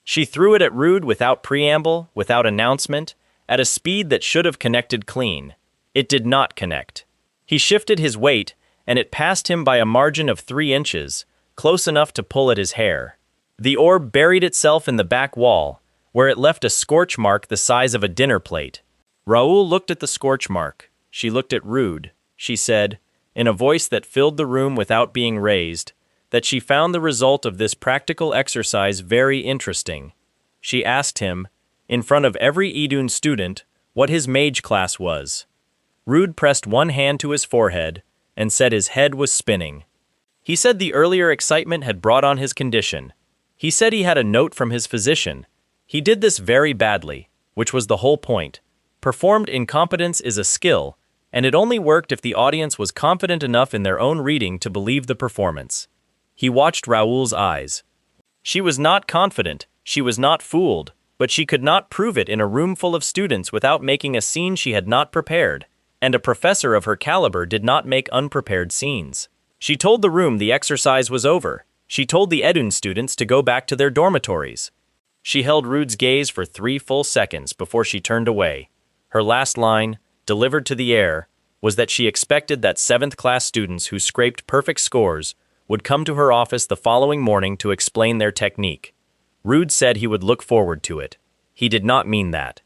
She threw it at Rude without preamble, without announcement, at a speed that should have connected clean. It did not connect. He shifted his weight, and it passed him by a margin of 3 inches, close enough to pull at his hair. The orb buried itself in the back wall, where it left a scorch mark the size of a dinner plate. Raoul looked at the scorch mark. She looked at Rude. She said, in a voice that filled the room without being raised, that she found the result of this practical exercise very interesting. She asked him, in front of every Idun student, what his mage class was. Rude pressed one hand to his forehead and said his head was spinning. He said the earlier excitement had brought on his condition. He said he had a note from his physician. He did this very badly, which was the whole point. Performed incompetence is a skill, and it only worked if the audience was confident enough in their own reading to believe the performance. He watched Raoul's eyes. She was not confident, she was not fooled, but she could not prove it in a room full of students without making a scene she had not prepared, and a professor of her caliber did not make unprepared scenes. She told the room the exercise was over. She told the Edun students to go back to their dormitories. She held Rude's gaze for 3 full seconds before she turned away. Her last line, delivered to the air, was that she expected that 7th-class students who scraped perfect scores would come to her office the following morning to explain their technique. Rude said he would look forward to it. He did not mean that.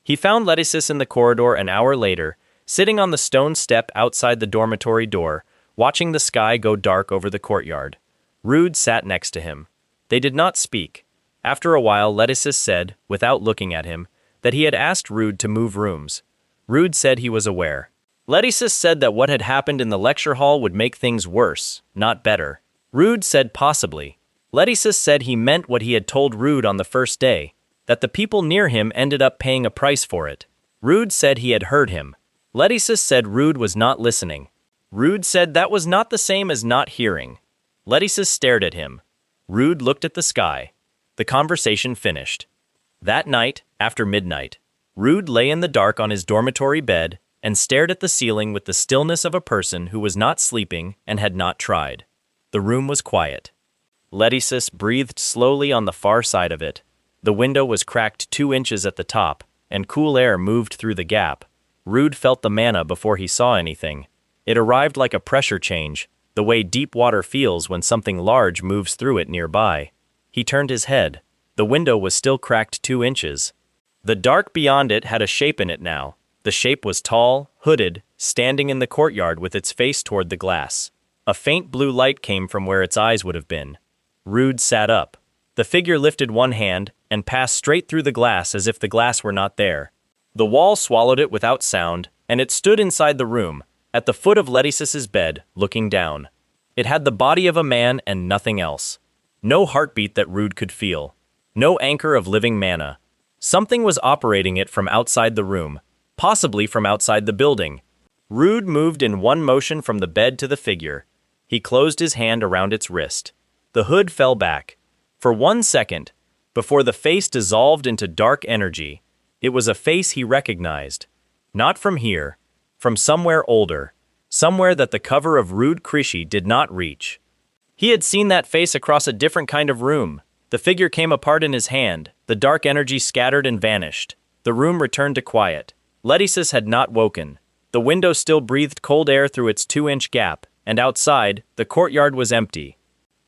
He found Letticis in the corridor an hour later, sitting on the stone step outside the dormitory door, watching the sky go dark over the courtyard. Rude sat next to him. They did not speak. After a while, Letticis said, without looking at him, that he had asked Rude to move rooms. Rude said he was aware. Letticis said that what had happened in the lecture hall would make things worse, not better. Rude said possibly. Letticis said he meant what he had told Rude on the first day, that the people near him ended up paying a price for it. Rude said he had heard him. Letticis said Rude was not listening. Rude said that was not the same as not hearing. Letticis stared at him. Rude looked at the sky. The conversation finished. That night, after midnight, Rude lay in the dark on his dormitory bed and stared at the ceiling with the stillness of a person who was not sleeping and had not tried. The room was quiet. Letticis breathed slowly on the far side of it. The window was cracked 2 inches at the top, and cool air moved through the gap. Rude felt the manna before he saw anything. It arrived like a pressure change, the way deep water feels when something large moves through it nearby. He turned his head. The window was still cracked 2 inches. The dark beyond it had a shape in it now. The shape was tall, hooded, standing in the courtyard with its face toward the glass. A faint blue light came from where its eyes would have been. Rude sat up. The figure lifted one hand and passed straight through the glass as if the glass were not there. The wall swallowed it without sound, and it stood inside the room, at the foot of Letticis's bed, looking down. It had the body of a man and nothing else. No heartbeat that Rude could feel. No anchor of living manna. Something was operating it from outside the room, possibly from outside the building. Rude moved in one motion from the bed to the figure. He closed his hand around its wrist. The hood fell back. For 1 second, before the face dissolved into dark energy, it was a face he recognized. Not from here, from somewhere older, somewhere that the cover of Rude Krishi did not reach. He had seen that face across a different kind of room. The figure came apart in his hand, the dark energy scattered and vanished. The room returned to quiet. Letticis had not woken. The window still breathed cold air through its 2-inch gap, and outside, the courtyard was empty.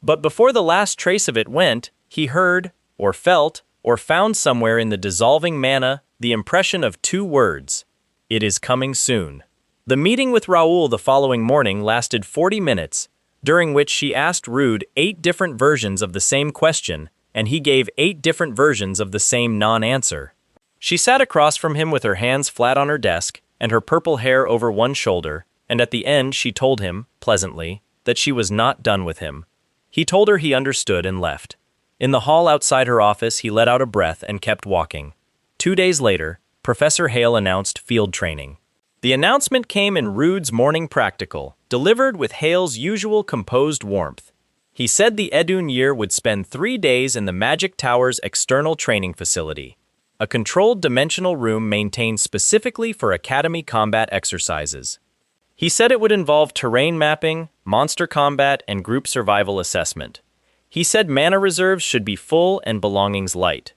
But before the last trace of it went, he heard, or felt, or found somewhere in the dissolving manna the impression of 2 words. It is coming soon. The meeting with Raoul the following morning lasted 40 minutes, during which she asked Rude 8 different versions of the same question, and he gave 8 different versions of the same non-answer. She sat across from him with her hands flat on her desk and her purple hair over one shoulder, and at the end she told him, pleasantly, that she was not done with him. He told her he understood and left. In the hall outside her office, he let out a breath and kept walking. 2 days later, Professor Hale announced field training. The announcement came in Rude's morning practical, delivered with Hale's usual composed warmth. He said the Edun year would spend 3 days in the Magic Tower's external training facility, a controlled dimensional room maintained specifically for academy combat exercises. He said it would involve terrain mapping, monster combat, and group survival assessment. He said mana reserves should be full and belongings light.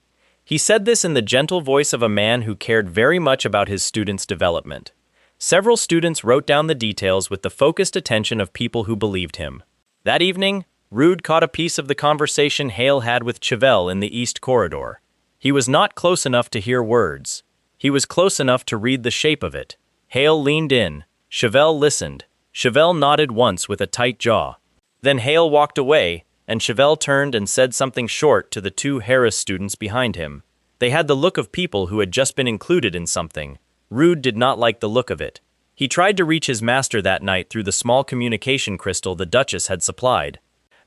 He said this in the gentle voice of a man who cared very much about his students' development. Several students wrote down the details with the focused attention of people who believed him. That evening, Rude caught a piece of the conversation Hale had with Chevelle in the East Corridor. He was not close enough to hear words. He was close enough to read the shape of it. Hale leaned in. Chevelle listened. Chevelle nodded once with a tight jaw. Then Hale walked away, and Chevelle turned and said something short to the 2 Harris students behind him. They had the look of people who had just been included in something. Rude did not like the look of it. He tried to reach his master that night through the small communication crystal the Duchess had supplied.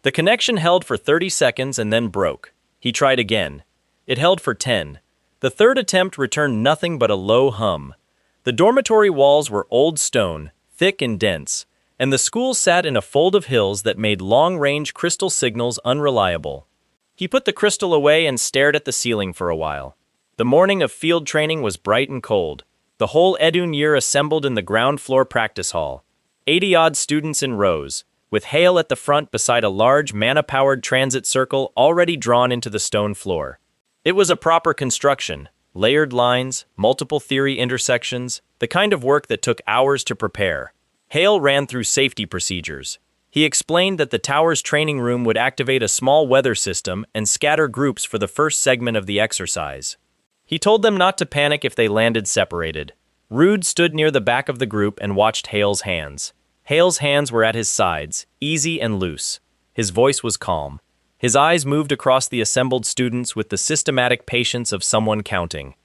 The connection held for 30 seconds and then broke. He tried again. It held for 10. The third attempt returned nothing but a low hum. The dormitory walls were old stone, thick and dense, and the school sat in a fold of hills that made long-range crystal signals unreliable. He put the crystal away and stared at the ceiling for a while. The morning of field training was bright and cold. The whole Edun year assembled in the ground floor practice hall. 80-odd students in rows. with Hale at the front beside a large mana-powered transit circle already drawn into the stone floor. It was a proper construction, layered lines, multiple theory intersections, the kind of work that took hours to prepare. Hale ran through safety procedures. He explained that the tower's training room would activate a small weather system and scatter groups for the first segment of the exercise. He told them not to panic if they landed separated. Rude stood near the back of the group and watched Hale's hands. Hale's hands were at his sides, easy and loose. His voice was calm. His eyes moved across the assembled students with the systematic patience of someone counting.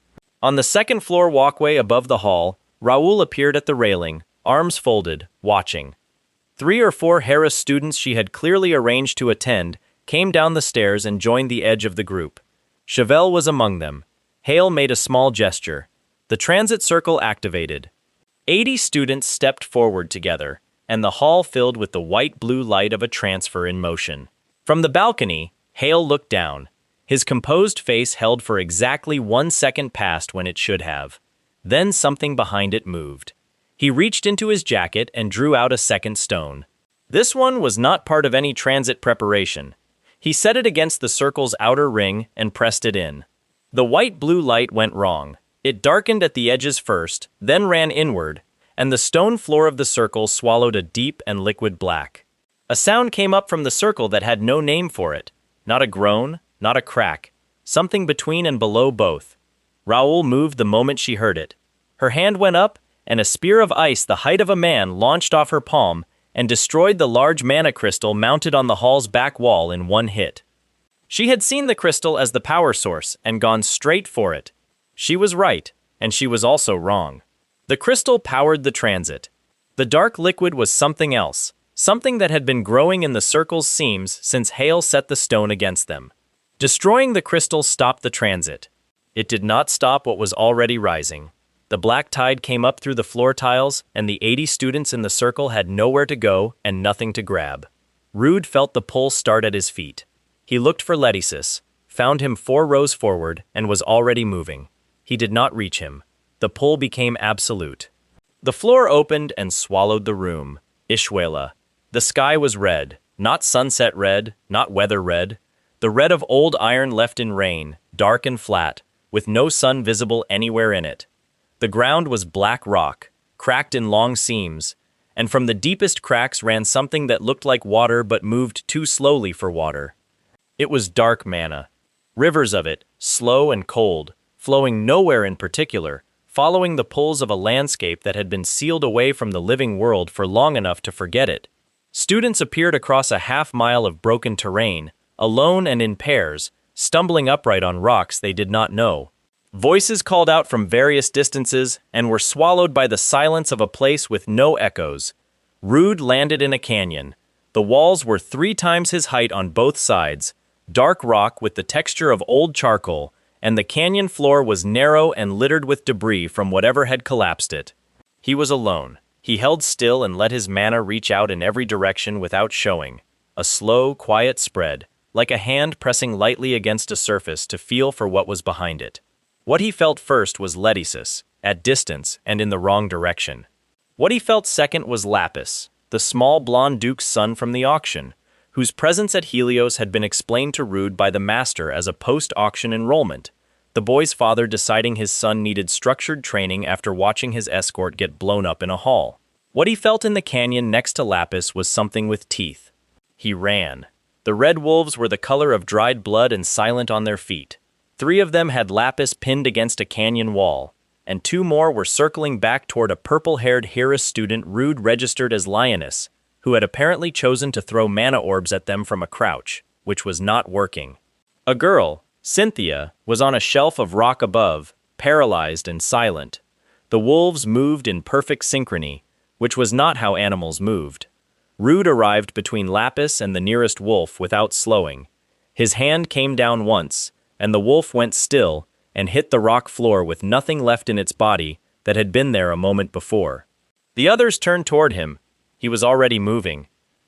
On the second-floor walkway above the hall, Raoul appeared at the railing, arms folded, watching. 3 or 4 Harris students she had clearly arranged to attend came down the stairs and joined the edge of the group. Chevelle was among them. Hale made a small gesture. The transit circle activated. 80 students stepped forward together, and the hall filled with the white-blue light of a transfer in motion. From the balcony, Hale looked down. His composed face held for exactly 1 second past when it should have. Then something behind it moved. He reached into his jacket and drew out a second stone. This one was not part of any transit preparation. He set it against the circle's outer ring and pressed it in. The white-blue light went wrong. It darkened at the edges first, then ran inward, and the stone floor of the circle swallowed a deep and liquid black. A sound came up from the circle that had no name for it. Not a groan, not a crack. Something between and below both. Raoul moved the moment she heard it. Her hand went up, and a spear of ice the height of a man launched off her palm and destroyed the large mana crystal mounted on the hall's back wall in one hit. She had seen the crystal as the power source and gone straight for it. She was right, and she was also wrong. The crystal powered the transit. The dark liquid was something else, something that had been growing in the circle's seams since Hale set the stone against them. Destroying the crystal stopped the transit. It did not stop what was already rising. The black tide came up through the floor tiles, and the 80 students in the circle had nowhere to go and nothing to grab. Rude felt the pull start at his feet. He looked for Letisis, found him 4 rows forward, and was already moving. He did not reach him. The pull became absolute. The floor opened and swallowed the room. Ishwela. The sky was red, not sunset red, not weather red. The red of old iron left in rain, dark and flat, with no sun visible anywhere in it. The ground was black rock, cracked in long seams, and from the deepest cracks ran something that looked like water but moved too slowly for water. It was dark mana. Rivers of it, slow and cold, flowing nowhere in particular, following the pulls of a landscape that had been sealed away from the living world for long enough to forget it. Students appeared across a half-mile of broken terrain, alone and in pairs, stumbling upright on rocks they did not know. Voices called out from various distances and were swallowed by the silence of a place with no echoes. Rude landed in a canyon. The walls were 3 times his height on both sides, dark rock with the texture of old charcoal, and the canyon floor was narrow and littered with debris from whatever had collapsed it. He was alone. He held still and let his mana reach out in every direction without showing. A slow, quiet spread, like a hand pressing lightly against a surface to feel for what was behind it. What he felt first was Letisis, at distance and in the wrong direction. What he felt second was Lapis, the small blonde duke's son from the auction, whose presence at Helios had been explained to Rude by the master as a post-auction enrollment, the boy's father deciding his son needed structured training after watching his escort get blown up in a hall. What he felt in the canyon next to Lapis was something with teeth. He ran. The red wolves were the color of dried blood and silent on their feet. 3 of them had Lapis pinned against a canyon wall, and 2 more were circling back toward a purple-haired Harris student Rude registered as Lioness, who had apparently chosen to throw mana orbs at them from a crouch, which was not working. A girl, Cynthia, was on a shelf of rock above, paralyzed and silent. The wolves moved in perfect synchrony, which was not how animals moved. Rude arrived between Lapis and the nearest wolf without slowing. His hand came down once, and the wolf went still and hit the rock floor with nothing left in its body that had been there a moment before. The others turned toward him. He was already moving.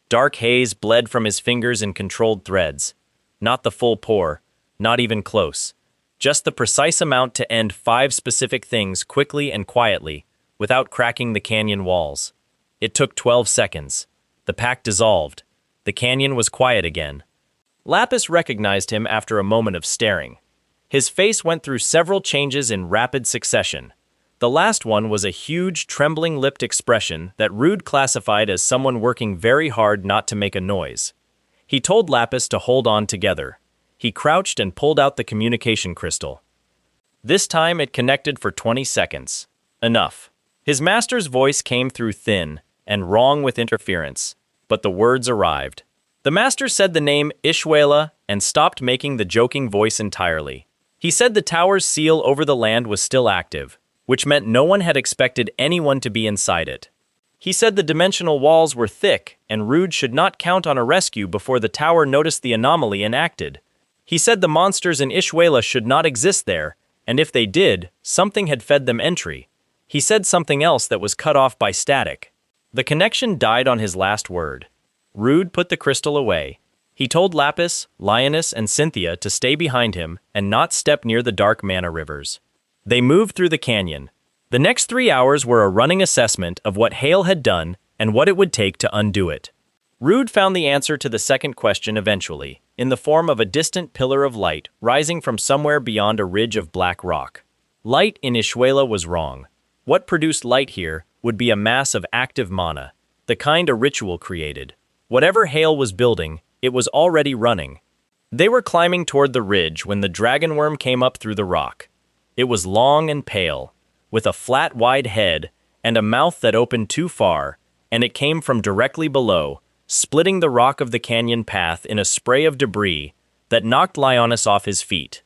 Dark haze bled from his fingers in controlled threads. Not the full pour, not even close. Just the precise amount to end 5 specific things quickly and quietly, without cracking the canyon walls. It took 12 seconds. The pack dissolved. The canyon was quiet again. Lapis recognized him after a moment of staring. His face went through several changes in rapid succession. The last one was a huge, trembling-lipped expression that Rude classified as someone working very hard not to make a noise. He told Lapis to hold on together. He crouched and pulled out the communication crystal. This time it connected for 20 seconds. Enough. His master's voice came through thin and wrong with interference, but the words arrived. The master said the name Ishwela and stopped making the joking voice entirely. He said the tower's seal over the land was still active, which meant no one had expected anyone to be inside it. He said the dimensional walls were thick and Rude should not count on a rescue before the tower noticed the anomaly and acted. He said the monsters in Ishwela should not exist there, and if they did, something had fed them entry. He said something else that was cut off by static. The connection died on his last word. Rude put the crystal away. He told Lapis, Lioness, and Cynthia to stay behind him and not step near the dark mana rivers. They moved through the canyon. The next 3 hours were a running assessment of what Hale had done and what it would take to undo it. Rude found the answer to the second question eventually, in the form of a distant pillar of light rising from somewhere beyond a ridge of black rock. Light in Ishwela was wrong. What produced light here would be a mass of active mana, the kind a ritual created. Whatever Hale was building, it was already running. They were climbing toward the ridge when the dragon worm came up through the rock. It was long and pale, with a flat, wide head and a mouth that opened too far, and it came from directly below, splitting the rock of the canyon path in a spray of debris that knocked Lioness off his feet.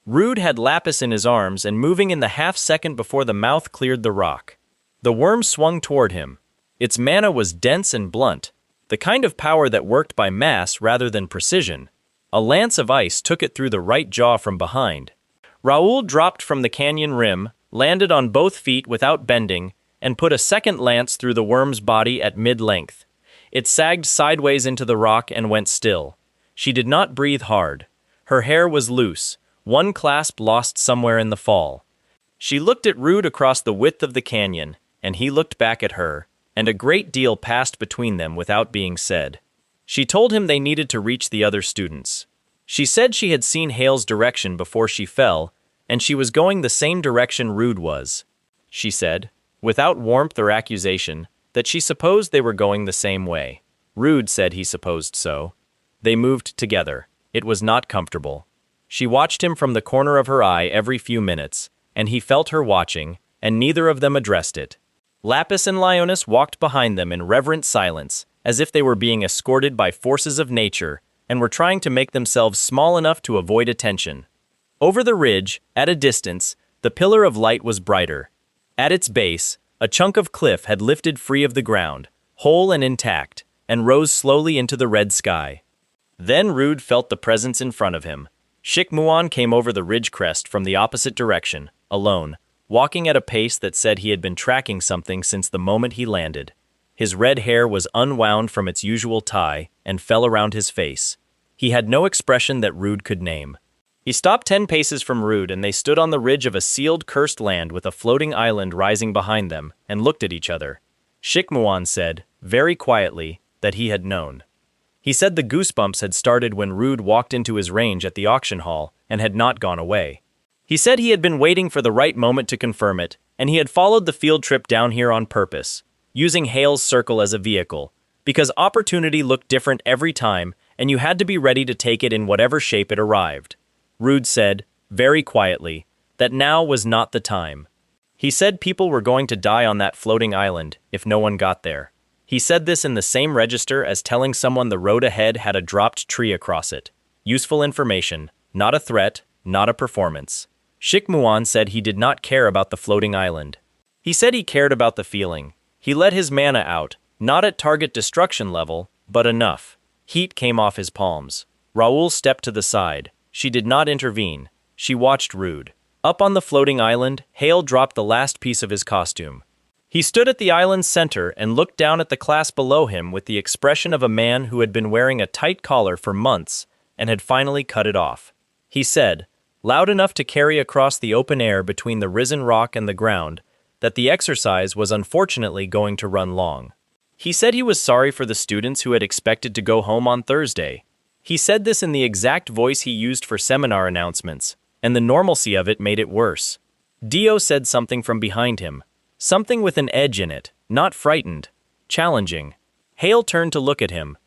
Rude had Lapis in his arms and moving in the half-second before the mouth cleared the rock. The worm swung toward him. Its mana was dense and blunt, the kind of power that worked by mass rather than precision. A lance of ice took it through the right jaw from behind. Raoul dropped from the canyon rim, landed on both feet without bending, and put a second lance through the worm's body at mid-length. It sagged sideways into the rock and went still. She did not breathe hard. Her hair was loose, one clasp lost somewhere in the fall. She looked at Rude across the width of the canyon, and he looked back at her, and a great deal passed between them without being said. She told him they needed to reach the other students. She said she had seen Hale's direction before she fell, and she was going the same direction Rude was. She said, without warmth or accusation, that she supposed they were going the same way. Rude said he supposed so. They moved together. It was not comfortable. She watched him from the corner of her eye every few minutes, and he felt her watching, and neither of them addressed it. Lapis and Lioness walked behind them in reverent silence, as if they were being escorted by forces of nature and were trying to make themselves small enough to avoid attention. Over the ridge, at a distance, the pillar of light was brighter. At its base, a chunk of cliff had lifted free of the ground, whole and intact, and rose slowly into the red sky. Then Rude felt the presence in front of him. Shikmuan came over the ridge crest from the opposite direction, alone, walking at a pace that said he had been tracking something since the moment he landed. His red hair was unwound from its usual tie and fell around his face. He had no expression that Rude could name. He stopped 10 paces from Rude and they stood on the ridge of a sealed, cursed land with a floating island rising behind them and looked at each other. Shikmuan said, very quietly, that he had known. He said the goosebumps had started when Rude walked into his range at the auction hall and had not gone away. He said he had been waiting for the right moment to confirm it, and he had followed the field trip down here on purpose, using Hale's circle as a vehicle, because opportunity looked different every time and you had to be ready to take it in whatever shape it arrived. Rude said, very quietly, that now was not the time. He said people were going to die on that floating island if no one got there. He said this in the same register as telling someone the road ahead had a dropped tree across it. Useful information, not a threat, not a performance. Shikmuan said he did not care about the floating island. He said he cared about the feeling. He let his mana out, not at target destruction level, but enough. Heat came off his palms. Raoul stepped to the side. She did not intervene. She watched Rude. Up on the floating island, Hale dropped the last piece of his costume. He stood at the island's center and looked down at the class below him with the expression of a man who had been wearing a tight collar for months and had finally cut it off. He said, loud enough to carry across the open air between the risen rock and the ground, that the exercise was unfortunately going to run long. He said he was sorry for the students who had expected to go home on Thursday. He said this in the exact voice he used for seminar announcements, and the normalcy of it made it worse. Dio said something from behind him, something with an edge in it, not frightened, challenging. Hale turned to look at him.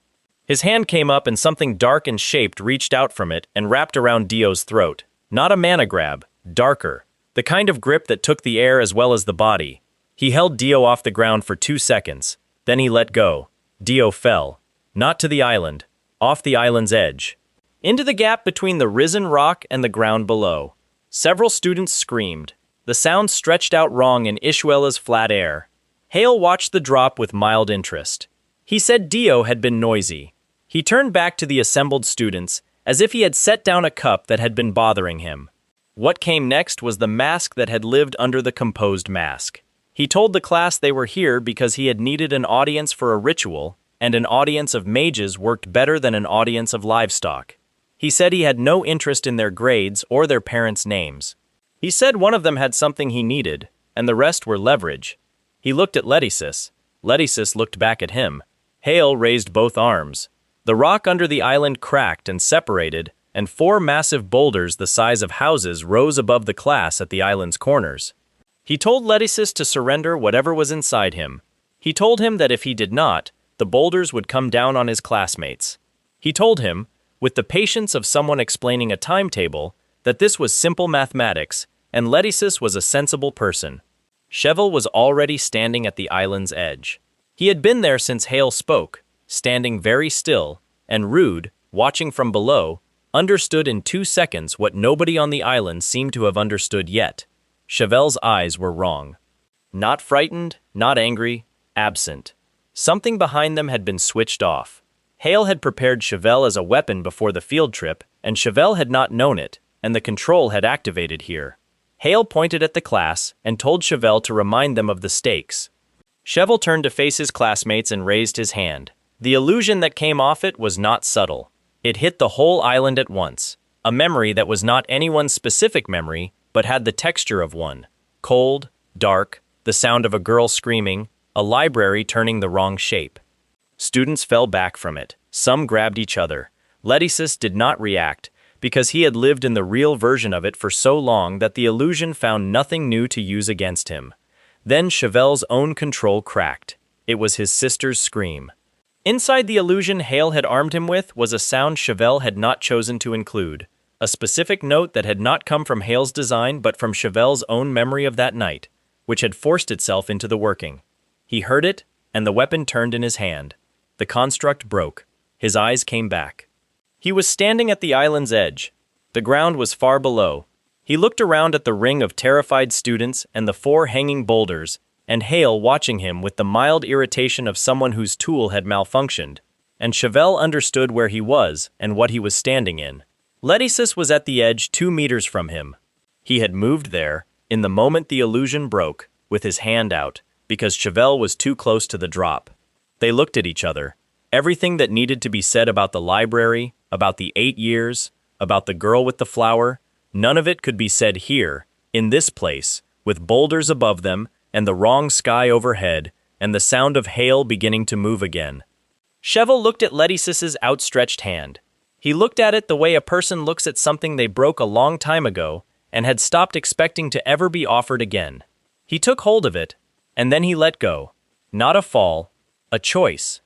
His hand came up and something dark and shaped reached out from it and wrapped around Dio's throat. Not a mana grab, darker. The kind of grip that took the air as well as the body. He held Dio off the ground for 2 seconds. Then he let go. Dio fell. Not to the island. Off the island's edge. Into the gap between the risen rock and the ground below. Several students screamed. The sound stretched out wrong in Ishuela's flat air. Hale watched the drop with mild interest. He said Dio had been noisy. He turned back to the assembled students, as if he had set down a cup that had been bothering him. What came next was the mask that had lived under the composed mask. He told the class they were here because he had needed an audience for a ritual, and an audience of mages worked better than an audience of livestock. He said he had no interest in their grades or their parents' names. He said one of them had something he needed, and the rest were leverage. He looked at Letisis. Letisis looked back at him. Hale raised both arms. The rock under the island cracked and separated, and 4 massive boulders the size of houses rose above the class at the island's corners. He told Letisis to surrender whatever was inside him. He told him that if he did not, the boulders would come down on his classmates. He told him, with the patience of someone explaining a timetable, that this was simple mathematics, and Letisis was a sensible person. Cheval was already standing at the island's edge. He had been there since Hale spoke, standing very still, and Rude, watching from below, understood in 2 seconds what nobody on the island seemed to have understood yet. Cheval's eyes were wrong. Not frightened, not angry, absent. Something behind them had been switched off. Hale had prepared Cheval as a weapon before the field trip, and Cheval had not known it, and the control had activated here. Hale pointed at the class and told Cheval to remind them of the stakes. Cheval turned to face his classmates and raised his hand. The illusion that came off it was not subtle. It hit the whole island at once. A memory that was not anyone's specific memory, but had the texture of one. Cold, dark, the sound of a girl screaming, a library turning the wrong shape. Students fell back from it. Some grabbed each other. Letisis did not react, because he had lived in the real version of it for so long that the illusion found nothing new to use against him. Then Cheval's own control cracked. It was his sister's scream. Inside the illusion Hale had armed him with was a sound Cheval had not chosen to include, a specific note that had not come from Hale's design but from Cheval's own memory of that night, which had forced itself into the working. He heard it, and the weapon turned in his hand. The construct broke. His eyes came back. He was standing at the island's edge. The ground was far below. He looked around at the ring of terrified students and the 4 hanging boulders, and Hale watching him with the mild irritation of someone whose tool had malfunctioned, and Cheval understood where he was and what he was standing in. Letisis was at the edge 2 meters from him. He had moved there, in the moment the illusion broke, with his hand out, because Cheval was too close to the drop. They looked at each other. Everything that needed to be said about the library, about the 8 years, about the girl with the flower, none of it could be said here, in this place, with boulders above them, and the wrong sky overhead, and the sound of Hale beginning to move again. Cheval looked at Letisis's outstretched hand. He looked at it the way a person looks at something they broke a long time ago, and had stopped expecting to ever be offered again. He took hold of it, and then he let go. Not a fall, a choice.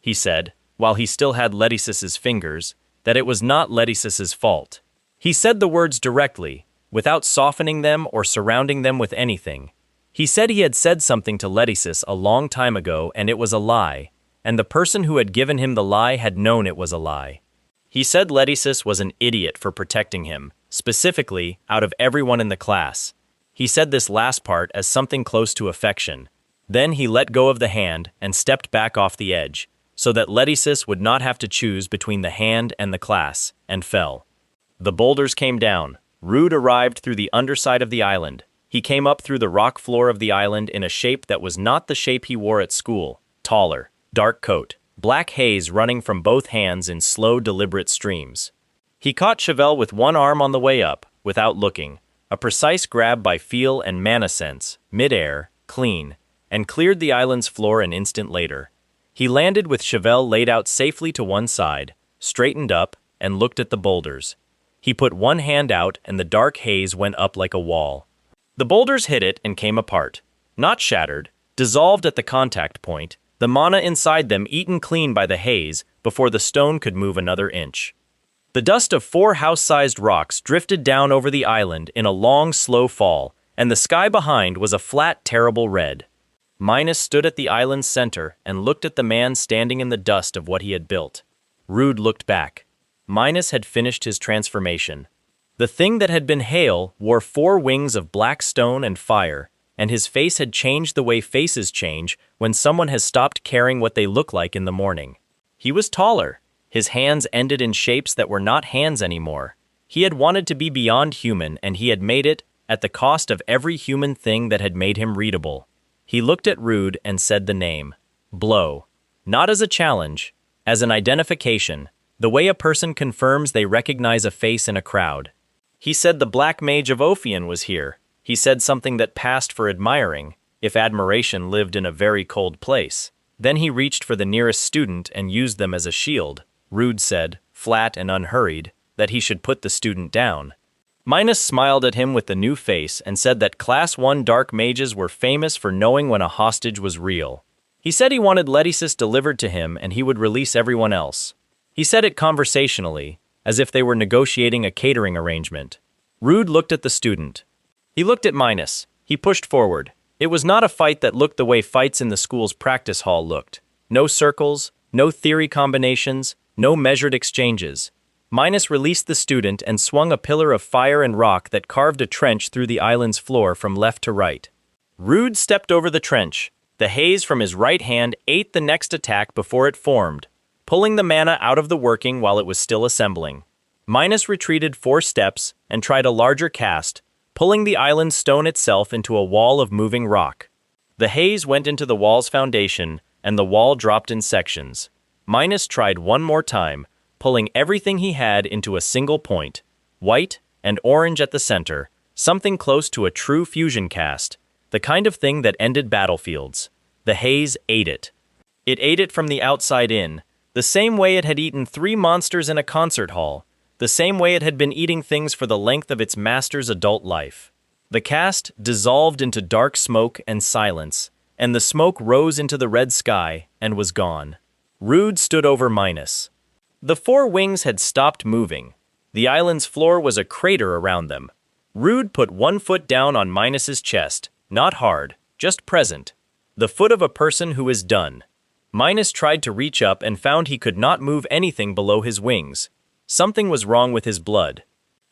He said, while he still had Letisis's fingers, that it was not Letisis's fault. He said the words directly, without softening them or surrounding them with anything. He said he had said something to Letisis a long time ago and it was a lie, and the person who had given him the lie had known it was a lie. He said Letisis was an idiot for protecting him, specifically, out of everyone in the class. He said this last part as something close to affection. Then he let go of the hand and stepped back off the edge, so that Letisis would not have to choose between the hand and the class, and fell. The boulders came down. Rude arrived through the underside of the island. He came up through the rock floor of the island in a shape that was not the shape he wore at school. Taller, dark coat, black haze running from both hands in slow, deliberate streams. He caught Cheval with one arm on the way up, without looking, a precise grab by feel and mana sense, mid-air, clean, and cleared the island's floor an instant later. He landed with Chevelle laid out safely to one side, straightened up, and looked at the boulders. He put one hand out and the dark haze went up like a wall. The boulders hit it and came apart. Not shattered, dissolved at the contact point, the mana inside them eaten clean by the haze before the stone could move another inch. The dust of 4 house-sized rocks drifted down over the island in a long, slow fall, and the sky behind was a flat, terrible red. Minus stood at the island's center and looked at the man standing in the dust of what he had built. Rude looked back. Minus had finished his transformation. The thing that had been hail wore 4 wings of black stone and fire, and his face had changed the way faces change when someone has stopped caring what they look like in the morning. He was taller. His hands ended in shapes that were not hands anymore. He had wanted to be beyond human, and he had made it at the cost of every human thing that had made him readable. He looked at Rude and said the name, Blow. Not as a challenge, as an identification, the way a person confirms they recognize a face in a crowd. He said the Black Mage of Ophion was here. He said something that passed for admiring, if admiration lived in a very cold place. Then he reached for the nearest student and used them as a shield. Rude said, flat and unhurried, that he should put the student down. Minus smiled at him with the new face and said that Class 1 dark mages were famous for knowing when a hostage was real. He said he wanted Letisis delivered to him and he would release everyone else. He said it conversationally, as if they were negotiating a catering arrangement. Rude looked at the student. He looked at Minus. He pushed forward. It was not a fight that looked the way fights in the school's practice hall looked. No circles, no theory combinations, no measured exchanges. Minus released the student and swung a pillar of fire and rock that carved a trench through the island's floor from left to right. Rude stepped over the trench. The haze from his right hand ate the next attack before it formed, pulling the mana out of the working while it was still assembling. Minus retreated 4 steps and tried a larger cast, pulling the island's stone itself into a wall of moving rock. The haze went into the wall's foundation, and the wall dropped in sections. Minus tried one more time, pulling everything he had into a single point, white and orange at the center, something close to a true fusion cast, the kind of thing that ended battlefields. The haze ate it. It ate it from the outside in, the same way it had eaten 3 monsters in a concert hall, the same way it had been eating things for the length of its master's adult life. The cast dissolved into dark smoke and silence, and the smoke rose into the red sky and was gone. Rude stood over Minus. The 4 wings had stopped moving. The island's floor was a crater around them. Rude put 1 foot down on Minus's chest, not hard, just present. The foot of a person who is done. Minus tried to reach up and found he could not move anything below his wings. Something was wrong with his blood.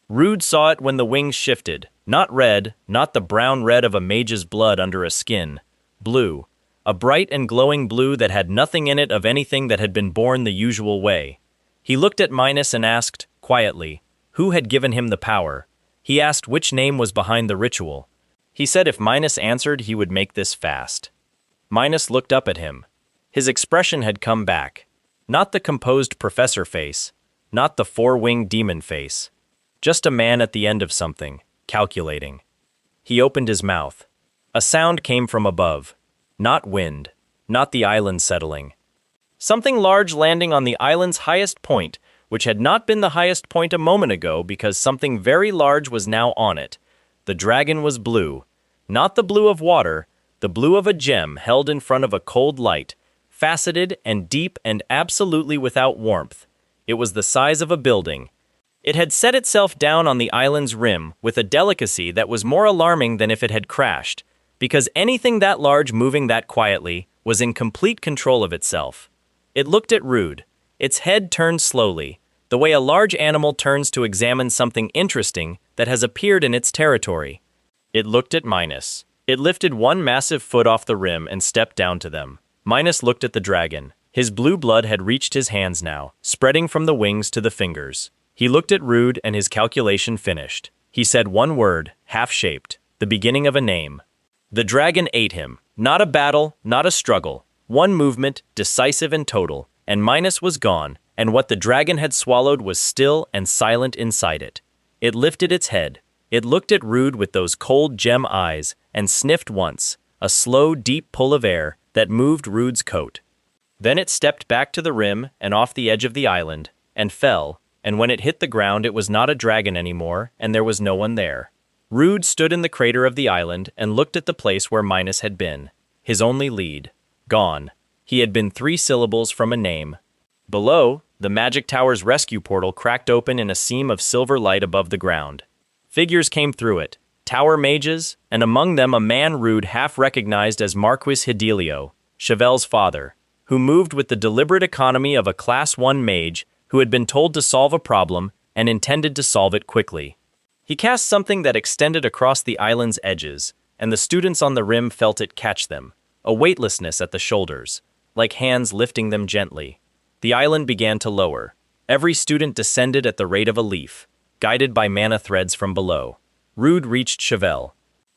Rude saw it when the wings shifted. Not red, not the brown red of a mage's blood under a skin. Blue. A bright and glowing blue that had nothing in it of anything that had been born the usual way. He looked at Minus and asked, quietly, who had given him the power. He asked which name was behind the ritual. He said if Minus answered, he would make this fast. Minus looked up at him. His expression had come back. Not the composed professor face, not the 4-winged demon face. Just a man at the end of something, calculating. He opened his mouth. A sound came from above. Not wind, not the island settling. Something large landing on the island's highest point, which had not been the highest point a moment ago because something very large was now on it. The dragon was blue. Not the blue of water, the blue of a gem held in front of a cold light, faceted and deep and absolutely without warmth. It was the size of a building. It had set itself down on the island's rim with a delicacy that was more alarming than if it had crashed, because anything that large moving that quietly was in complete control of itself. It looked at Rude. Its head turned slowly, the way a large animal turns to examine something interesting that has appeared in its territory. It looked at Minus. It lifted 1 massive foot off the rim and stepped down to them. Minus looked at the dragon. His blue blood had reached his hands now, spreading from the wings to the fingers. He looked at Rude and his calculation finished. He said 1 word, half-shaped, the beginning of a name. The dragon ate him. Not a battle, not a struggle. 1 movement, decisive and total, and Minus was gone, and what the dragon had swallowed was still and silent inside it. It lifted its head. It looked at Rude with those cold gem eyes and sniffed once, a slow, deep pull of air that moved Rude's coat. Then it stepped back to the rim and off the edge of the island, and fell, and when it hit the ground it was not a dragon anymore, and there was no one there. Rude stood in the crater of the island and looked at the place where Minus had been. His only lead. Gone. He had been 3 syllables from a name. Below, the magic tower's rescue portal cracked open in a seam of silver light above the ground. Figures came through it, tower mages, and among them a man Rude half recognized as Marquis Hidelio, Chevelle's father, who moved with the deliberate economy of a Class 1 mage who had been told to solve a problem and intended to solve it quickly. He cast something that extended across the island's edges, and the students on the rim felt it catch them, a weightlessness at the shoulders, like hands lifting them gently. The island began to lower. Every student descended at the rate of a leaf, guided by mana threads from below. Rude reached Chevelle.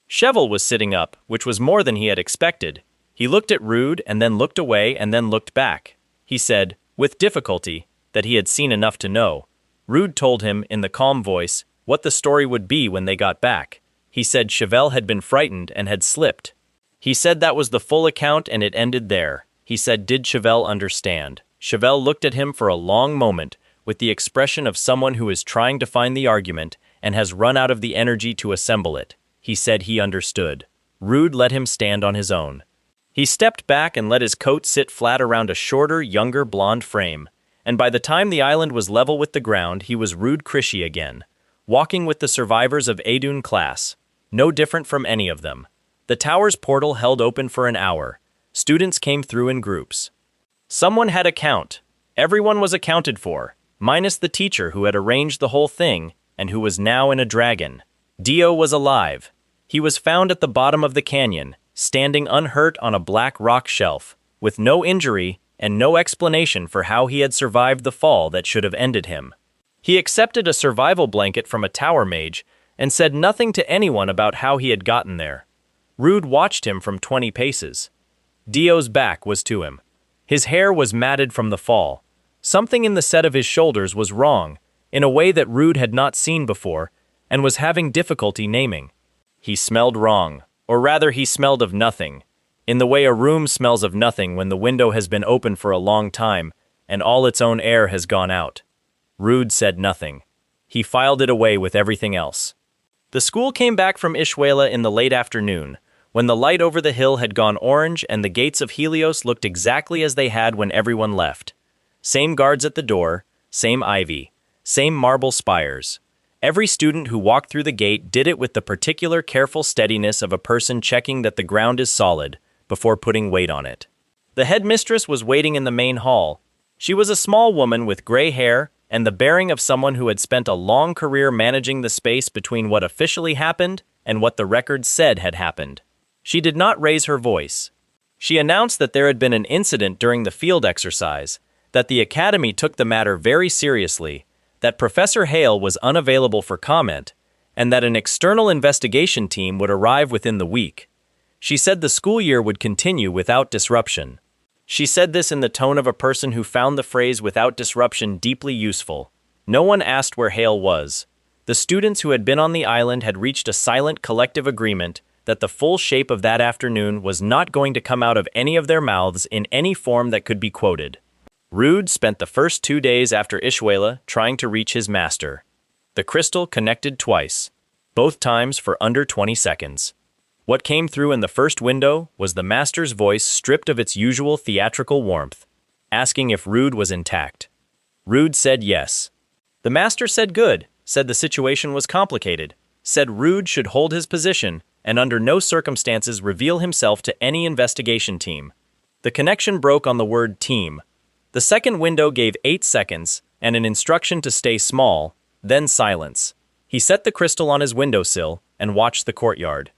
Chevelle was sitting up, which was more than he had expected. He looked at Rude and then looked away and then looked back. He said, with difficulty, that he had seen enough to know. Rude told him, in the calm voice, what the story would be when they got back. He said Chevelle had been frightened and had slipped. He said that was the full account and it ended there. He said, did Chevelle understand? Chevelle looked at him for a long moment, with the expression of someone who is trying to find the argument and has run out of the energy to assemble it. He said he understood. Rude let him stand on his own. He stepped back and let his coat sit flat around a shorter, younger blonde frame, and by the time the island was level with the ground, he was Rude Krishy again, walking with the survivors of Adun class, no different from any of them. The tower's portal held open for an hour. Students came through in groups. Someone had a count. Everyone was accounted for, minus the teacher who had arranged the whole thing and who was now in a dragon. Dio was alive. He was found at the bottom of the canyon, standing unhurt on a black rock shelf, with no injury and no explanation for how he had survived the fall that should have ended him. He accepted a survival blanket from a tower mage and said nothing to anyone about how he had gotten there. Rude watched him from 20 paces. Dio's back was to him. His hair was matted from the fall. Something in the set of his shoulders was wrong, in a way that Rude had not seen before, and was having difficulty naming. He smelled wrong, or rather he smelled of nothing, in the way a room smells of nothing when the window has been open for a long time and all its own air has gone out. Rude said nothing. He filed it away with everything else. The school came back from Ishwela in the late afternoon, when the light over the hill had gone orange and the gates of Helios looked exactly as they had when everyone left. Same guards at the door, same ivy, same marble spires. Every student who walked through the gate did it with the particular careful steadiness of a person checking that the ground is solid before putting weight on it. The headmistress was waiting in the main hall. She was a small woman with gray hair and the bearing of someone who had spent a long career managing the space between what officially happened and what the records said had happened. She did not raise her voice. She announced that there had been an incident during the field exercise, that the academy took the matter very seriously, that Professor Hale was unavailable for comment, and that an external investigation team would arrive within the week. She said the school year would continue without disruption. She said this in the tone of a person who found the phrase without disruption deeply useful. No one asked where Hale was. The students who had been on the island had reached a silent collective agreement that the full shape of that afternoon was not going to come out of any of their mouths in any form that could be quoted. Rude spent the first 2 days after Ishwela trying to reach his master. The crystal connected twice, both times for under 20 seconds. What came through in the first window was the master's voice stripped of its usual theatrical warmth, asking if Rude was intact. Rude said yes. The master said good, said the situation was complicated, said Rude should hold his position and under no circumstances reveal himself to any investigation team. The connection broke on the word team. The second window gave 8 seconds and an instruction to stay small, then silence. He set the crystal on his windowsill and watched the courtyard.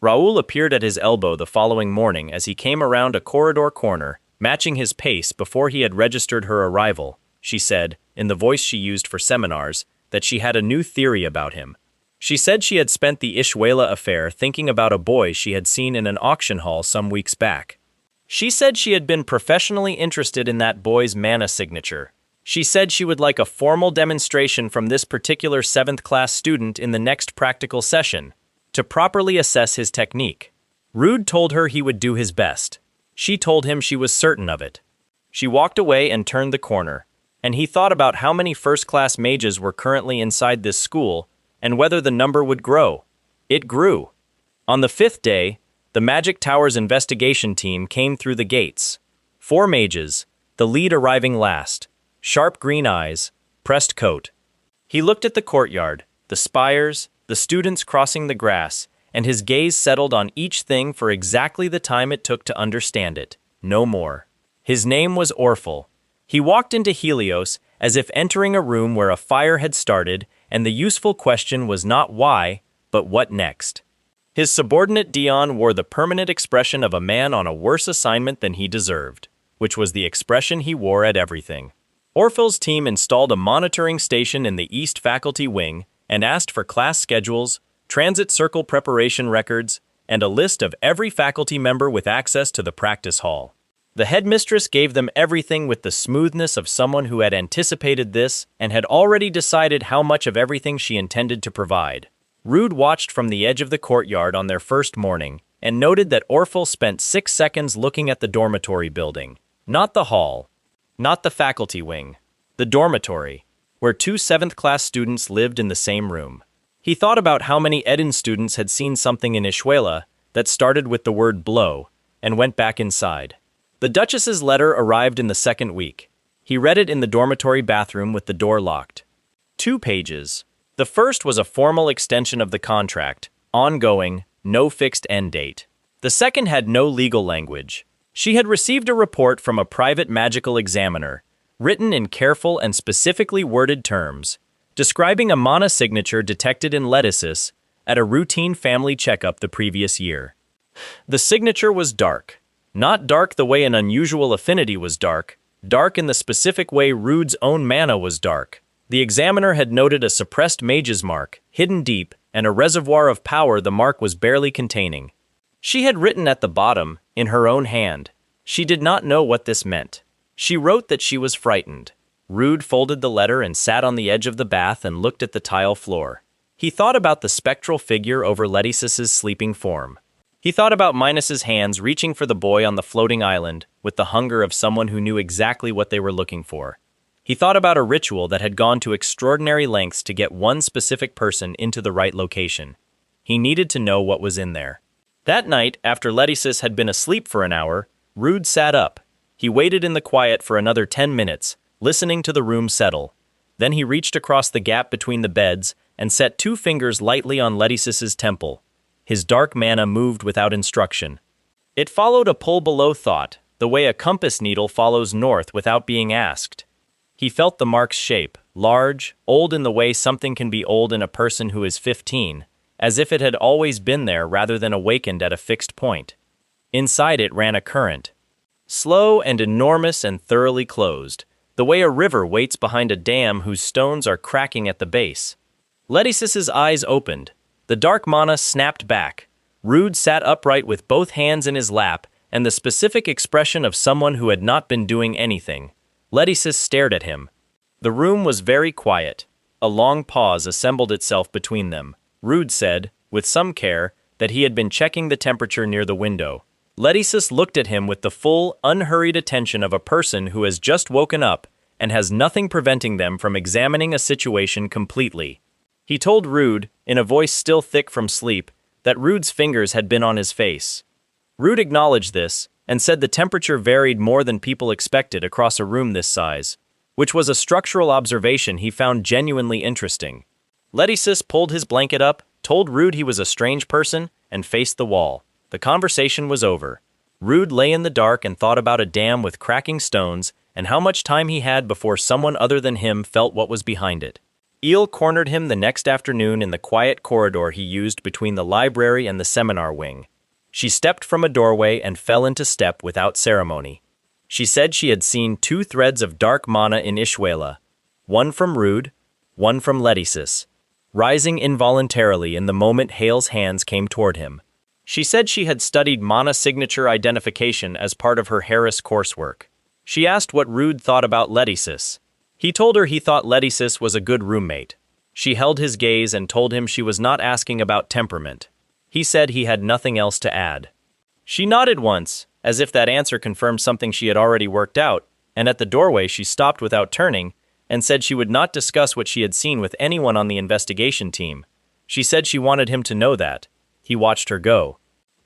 Raoul appeared at his elbow the following morning as he came around a corridor corner, matching his pace before he had registered her arrival. She said, in the voice she used for seminars, that she had a new theory about him. She said she had spent the Ishwela affair thinking about a boy she had seen in an auction hall some weeks back. She said she had been professionally interested in that boy's mana signature. She said she would like a formal demonstration from this particular 7th class student in the next practical session, to properly assess his technique. Rude told her he would do his best. She told him she was certain of it. She walked away and turned the corner, and he thought about how many first-class mages were currently inside this school and whether the number would grow. It grew. On the 5th day, the Magic Tower's investigation team came through the gates. 4 mages, the lead arriving last, sharp green eyes, pressed coat. He looked at the courtyard, the spires, the students crossing the grass, and his gaze settled on each thing for exactly the time it took to understand it, no more. His name was Orphle. He walked into Helios as if entering a room where a fire had started, and the useful question was not why, but what next. His subordinate Dion wore the permanent expression of a man on a worse assignment than he deserved, which was the expression he wore at everything. Orphle's team installed a monitoring station in the East Faculty Wing and asked for class schedules, transit circle preparation records, and a list of every faculty member with access to the practice hall. The headmistress gave them everything with the smoothness of someone who had anticipated this and had already decided how much of everything she intended to provide. Rude watched from the edge of the courtyard on their first morning and noted that Orphle spent 6 seconds looking at the dormitory building. Not the hall, not the faculty wing, the dormitory, where 2 7th-class students lived in the same room. He thought about how many Eden students had seen something in Ishuela that started with the word blow and went back inside. The Duchess's letter arrived in the 2nd week. He read it in the dormitory bathroom with the door locked. 2 pages. The first was a formal extension of the contract, ongoing, no fixed end date. The second had no legal language. She had received a report from a private magical examiner, written in careful and specifically worded terms, describing a mana signature detected in Letticis at a routine family checkup the previous year. The signature was dark. Not dark the way an unusual affinity was dark, dark in the specific way Rude's own mana was dark. The examiner had noted a suppressed mage's mark, hidden deep, and a reservoir of power the mark was barely containing. She had written at the bottom, in her own hand. She did not know what this meant. She wrote that she was frightened. Rude folded the letter and sat on the edge of the bath and looked at the tile floor. He thought about the spectral figure over Letticis's sleeping form. He thought about Minus's hands reaching for the boy on the floating island with the hunger of someone who knew exactly what they were looking for. He thought about a ritual that had gone to extraordinary lengths to get one specific person into the right location. He needed to know what was in there. That night, after Letticis had been asleep for an hour, Rude sat up. He waited in the quiet for another 10 minutes, listening to the room settle. Then he reached across the gap between the beds and set 2 fingers lightly on Letticis's temple. His dark mana moved without instruction. It followed a pull below thought, the way a compass needle follows north without being asked. He felt the mark's shape, large, old in the way something can be old in a person who is 15, as if it had always been there rather than awakened at a fixed point. Inside it ran a current. Slow and enormous and thoroughly closed, the way a river waits behind a dam whose stones are cracking at the base. Letticis's eyes opened. The dark mana snapped back. Rude sat upright with both hands in his lap and the specific expression of someone who had not been doing anything. Letticis stared at him. The room was very quiet. A long pause assembled itself between them. Rude said, with some care, that he had been checking the temperature near the window. Letticis looked at him with the full, unhurried attention of a person who has just woken up and has nothing preventing them from examining a situation completely. He told Rude, in a voice still thick from sleep, that Rude's fingers had been on his face. Rude acknowledged this and said the temperature varied more than people expected across a room this size, which was a structural observation he found genuinely interesting. Letticis pulled his blanket up, told Rude he was a strange person, and faced the wall. The conversation was over. Rude lay in the dark and thought about a dam with cracking stones and how much time he had before someone other than him felt what was behind it. Eel cornered him the next afternoon in the quiet corridor he used between the library and the seminar wing. She stepped from a doorway and fell into step without ceremony. She said she had seen 2 threads of dark mana in Ishuela, one from Rude, one from Letticis, rising involuntarily in the moment Hale's hands came toward him. She said she had studied mana signature identification as part of her Harris coursework. She asked what Rude thought about Letticis. He told her he thought Letticis was a good roommate. She held his gaze and told him she was not asking about temperament. He said he had nothing else to add. She nodded once, as if that answer confirmed something she had already worked out, and at the doorway she stopped without turning and said she would not discuss what she had seen with anyone on the investigation team. She said she wanted him to know that. He watched her go.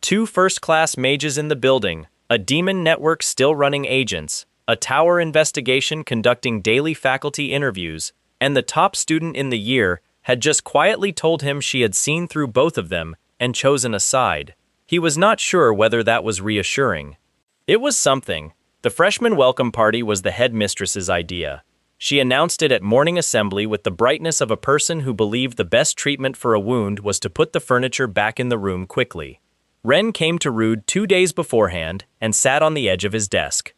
2 first-class mages in the building, a demon network still running agents, a tower investigation conducting daily faculty interviews, and the top student in the year had just quietly told him she had seen through both of them and chosen a side. He was not sure whether that was reassuring. It was something. The freshman welcome party was the headmistress's idea. She announced it at morning assembly with the brightness of a person who believed the best treatment for a wound was to put the furniture back in the room quickly. Ren came to Rude 2 days beforehand and sat on the edge of his desk.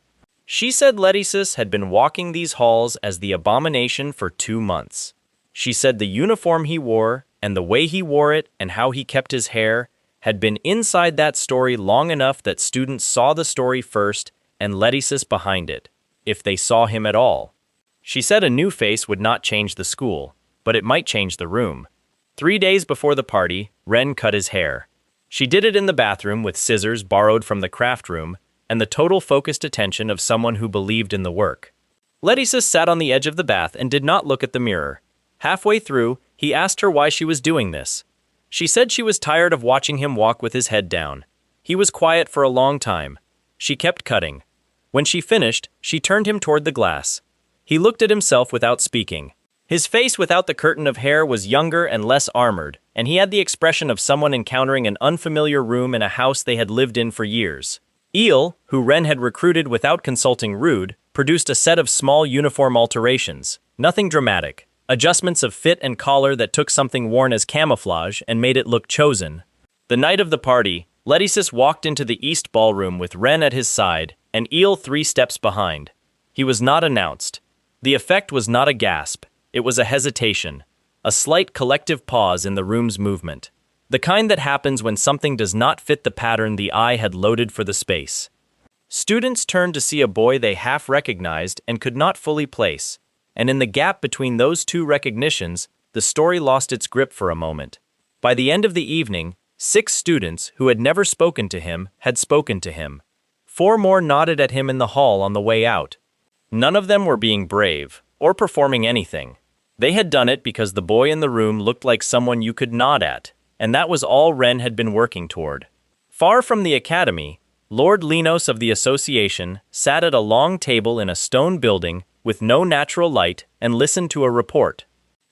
She said Letticis had been walking these halls as the abomination for 2 months. She said the uniform he wore and the way he wore it and how he kept his hair had been inside that story long enough that students saw the story first and Letticis behind it, if they saw him at all. She said a new face would not change the school, but it might change the room. 3 days before the party, Ren cut his hair. She did it in the bathroom with scissors borrowed from the craft room and the total focused attention of someone who believed in the work. Letticis sat on the edge of the bath and did not look at the mirror. Halfway through, he asked her why she was doing this. She said she was tired of watching him walk with his head down. He was quiet for a long time. She kept cutting. When she finished, she turned him toward the glass. He looked at himself without speaking. His face without the curtain of hair was younger and less armored, and he had the expression of someone encountering an unfamiliar room in a house they had lived in for years. Eel, who Ren had recruited without consulting Rude, produced a set of small uniform alterations. Nothing dramatic. Adjustments of fit and collar that took something worn as camouflage and made it look chosen. The night of the party, Letticis walked into the east ballroom with Ren at his side and Eel 3 steps behind. He was not announced. The effect was not a gasp. It was a hesitation, a slight collective pause in the room's movement. The kind that happens when something does not fit the pattern the eye had loaded for the space. Students turned to see a boy they half recognized and could not fully place, and in the gap between those 2 recognitions, the story lost its grip for a moment. By the end of the evening, 6 students who had never spoken to him had spoken to him. 4 more nodded at him in the hall on the way out. None of them were being brave or performing anything. They had done it because the boy in the room looked like someone you could nod at, and that was all Ren had been working toward. Far from the academy, Lord Linos of the association sat at a long table in a stone building with no natural light and listened to a report.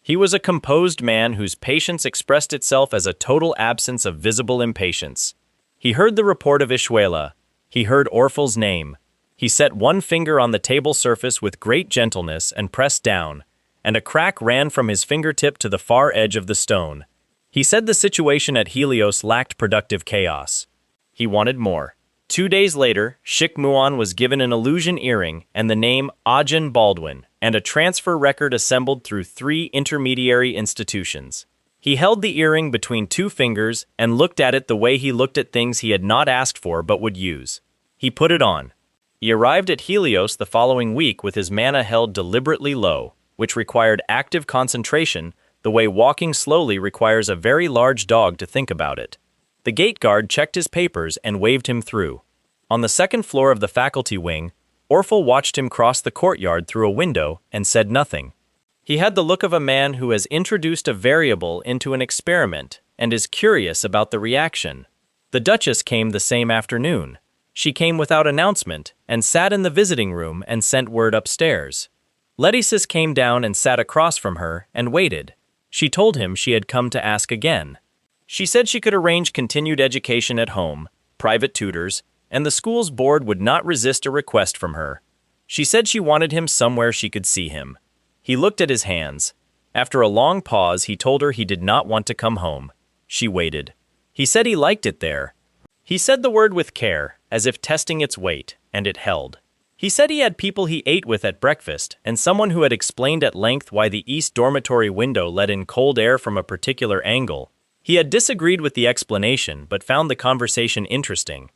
He was a composed man whose patience expressed itself as a total absence of visible impatience. He heard the report of Ishuela. He heard Orfal's name. He set one finger on the table surface with great gentleness and pressed down, and a crack ran from his fingertip to the far edge of the stone. He said the situation at Helios lacked productive chaos. He wanted more. 2 days later, Shik Muon was given an illusion earring and the name Ajahn Baldwin, and a transfer record assembled through 3 intermediary institutions. He held the earring between 2 fingers and looked at it the way he looked at things he had not asked for but would use. He put it on. He arrived at Helios the following week with his mana held deliberately low, which required active concentration, the way walking slowly requires a very large dog to think about it. The gate guard checked his papers and waved him through. On the 2nd floor of the faculty wing, Orfal watched him cross the courtyard through a window and said nothing. He had the look of a man who has introduced a variable into an experiment and is curious about the reaction. The Duchess came the same afternoon. She came without announcement and sat in the visiting room and sent word upstairs. Letticis came down and sat across from her and waited. She told him she had come to ask again. She said she could arrange continued education at home, private tutors, and the school's board would not resist a request from her. She said she wanted him somewhere she could see him. He looked at his hands. After a long pause, he told her he did not want to come home. She waited. He said he liked it there. He said the word with care, as if testing its weight, and it held. He said he had people he ate with at breakfast, and someone who had explained at length why the east dormitory window let in cold air from a particular angle. He had disagreed with the explanation, but found the conversation interesting.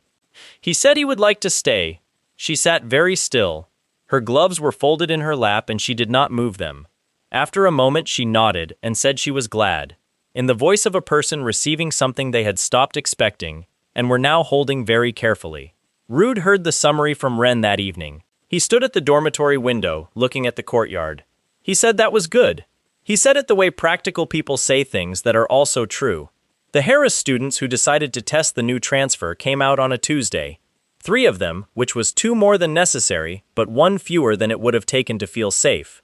He said he would like to stay. She sat very still. Her gloves were folded in her lap and she did not move them. After a moment she nodded and said she was glad, in the voice of a person receiving something they had stopped expecting and were now holding very carefully. Rude heard the summary from Ren that evening. He stood at the dormitory window, looking at the courtyard. He said that was good. He said it the way practical people say things that are also true. The Harris students who decided to test the new transfer came out on a Tuesday. 3 of them, which was 2 more than necessary, but 1 fewer than it would have taken to feel safe.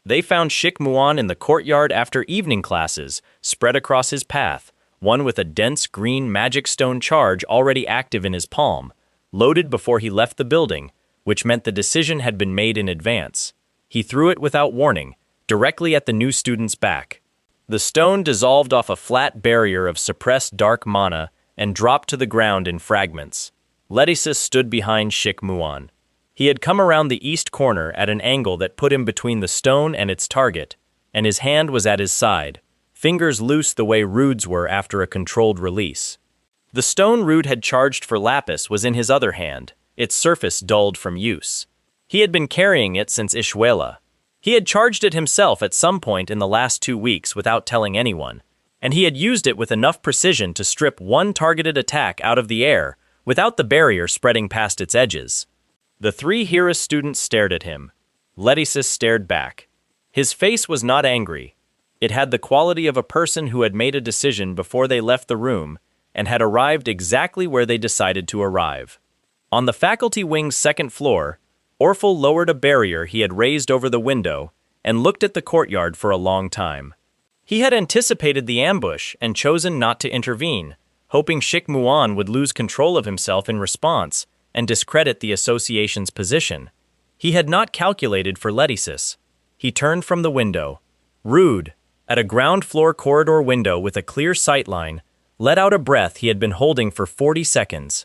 They found Shik Muon in the courtyard after evening classes, spread across his path, one with a dense green magic stone charge already active in his palm, loaded before he left the building, which meant the decision had been made in advance. He threw it without warning, directly at the new student's back. The stone dissolved off a flat barrier of suppressed dark mana and dropped to the ground in fragments. Letisis stood behind Shik Muon. He had come around the east corner at an angle that put him between the stone and its target, and his hand was at his side, fingers loose the way Rude's were after a controlled release. The stone Rude had charged for Lapis was in his other hand, its surface dulled from use. He had been carrying it since Ishuela. He had charged it himself at some point in the last 2 weeks without telling anyone, and he had used it with enough precision to strip one targeted attack out of the air without the barrier spreading past its edges. The 3 Harris students stared at him. Letisis stared back. His face was not angry. It had the quality of a person who had made a decision before they left the room and had arrived exactly where they decided to arrive. On the faculty wing's 2nd floor, Orphle lowered a barrier he had raised over the window and looked at the courtyard for a long time. He had anticipated the ambush and chosen not to intervene, hoping Shik Muon would lose control of himself in response and discredit the association's position. He had not calculated for Letisis. He turned from the window. Rude, at a ground-floor corridor window with a clear sightline, let out a breath he had been holding for 40 seconds.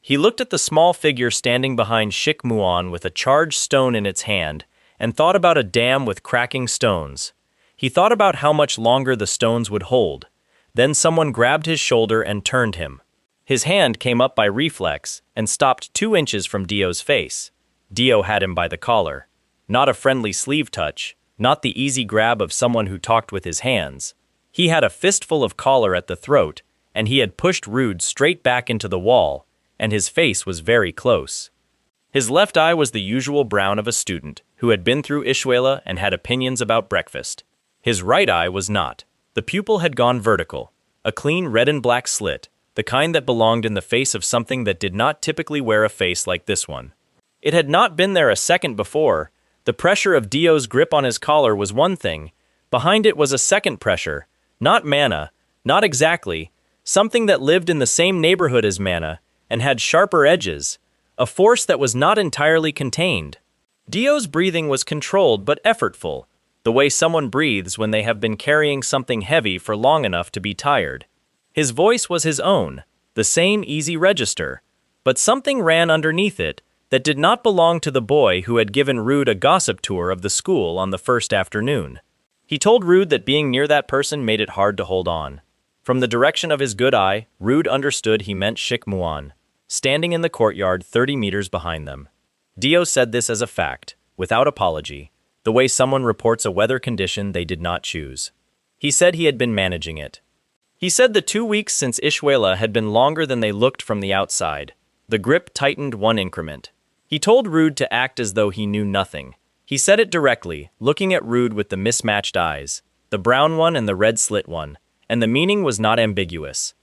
He looked at the small figure standing behind Shik Muon with a charged stone in its hand and thought about a dam with cracking stones. He thought about how much longer the stones would hold. Then someone grabbed his shoulder and turned him. His hand came up by reflex and stopped 2 inches from Dio's face. Dio had him by the collar. Not a friendly sleeve touch, not the easy grab of someone who talked with his hands. He had a fistful of collar at the throat, and he had pushed Rude straight back into the wall, and his face was very close. His left eye was the usual brown of a student who had been through Ishuela and had opinions about breakfast. His right eye was not. The pupil had gone vertical, a clean red and black slit, the kind that belonged in the face of something that did not typically wear a face like this one. It had not been there a second before. The pressure of Dio's grip on his collar was one thing. Behind it was a second pressure, not mana, not exactly, something that lived in the same neighborhood as mana and had sharper edges, a force that was not entirely contained. Dio's breathing was controlled but effortful, the way someone breathes when they have been carrying something heavy for long enough to be tired. His voice was his own, the same easy register, but something ran underneath it that did not belong to the boy who had given Rude a gossip tour of the school on the first afternoon. He told Rude that being near that person made it hard to hold on. From the direction of his good eye, Rude understood he meant Shik Muon, standing in the courtyard 30 meters behind them. Dio said this as a fact, without apology, the way someone reports a weather condition they did not choose. He said he had been managing it. He said the 2 weeks since Ishuela had been longer than they looked from the outside. The grip tightened 1 increment. He told Rude to act as though he knew nothing. He said it directly, looking at Rude with the mismatched eyes, the brown one and the red slit one, and the meaning was not ambiguous.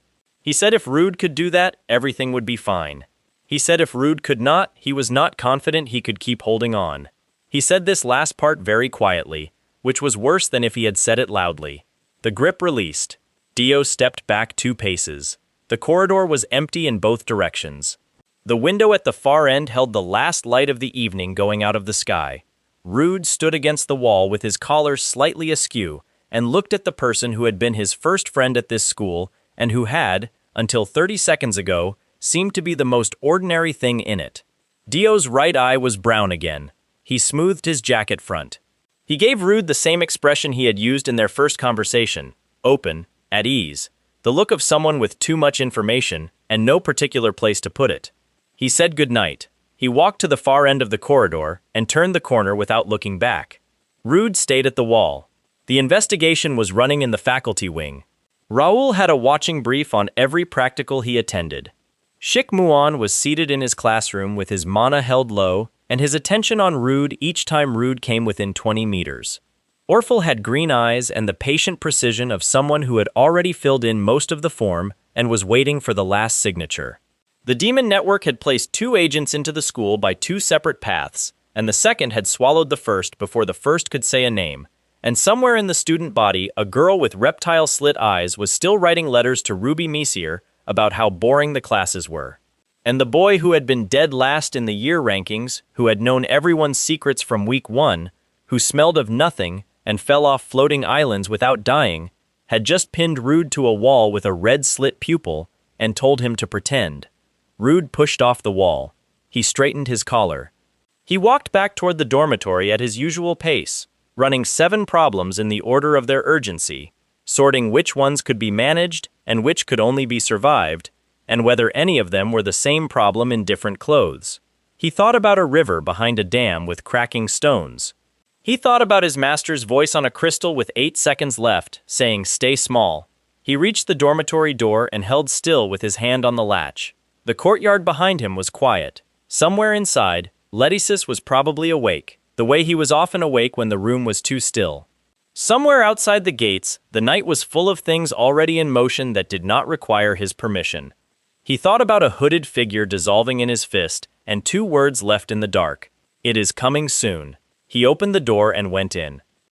He said if Rude could do that, everything would be fine. He said if Rude could not, he was not confident he could keep holding on. He said this last part very quietly, which was worse than if he had said it loudly. The grip released. Dio stepped back 2 paces. The corridor was empty in both directions. The window at the far end held the last light of the evening going out of the sky. Rude stood against the wall with his collar slightly askew and looked at the person who had been his first friend at this school and who had, until 30 seconds ago, seemed to be the most ordinary thing in it. Dio's right eye was brown again. He smoothed his jacket front. He gave Rude the same expression he had used in their first conversation, open, at ease, the look of someone with too much information and no particular place to put it. He said goodnight. He walked to the far end of the corridor and turned the corner without looking back. Rude stayed at the wall. The investigation was running in the faculty wing. Raoul had a watching brief on every practical he attended. Shik Muon was seated in his classroom with his mana held low, and his attention on Rude each time Rude came within 20 meters. Orphle had green eyes and the patient precision of someone who had already filled in most of the form and was waiting for the last signature. The Demon Network had placed 2 agents into the school by 2 separate paths, and the second had swallowed the first before the first could say a name. And somewhere in the student body, a girl with reptile slit eyes was still writing letters to Ruby Messier about how boring the classes were. And the boy who had been dead last in the year rankings, who had known everyone's secrets from week 1, who smelled of nothing and fell off floating islands without dying, had just pinned Rude to a wall with a red slit pupil and told him to pretend. Rude pushed off the wall. He straightened his collar. He walked back toward the dormitory at his usual pace, running 7 problems in the order of their urgency, sorting which ones could be managed and which could only be survived, and whether any of them were the same problem in different clothes. He thought about a river behind a dam with cracking stones. He thought about his master's voice on a crystal with 8 seconds left, saying, "Stay small." He reached the dormitory door and held still with his hand on the latch. The courtyard behind him was quiet. Somewhere inside, Letisis was probably awake, the way he was often awake when the room was too still. Somewhere outside the gates, the night was full of things already in motion that did not require his permission. He thought about a hooded figure dissolving in his fist and 2 words left in the dark. "It is coming soon." He opened the door and went in.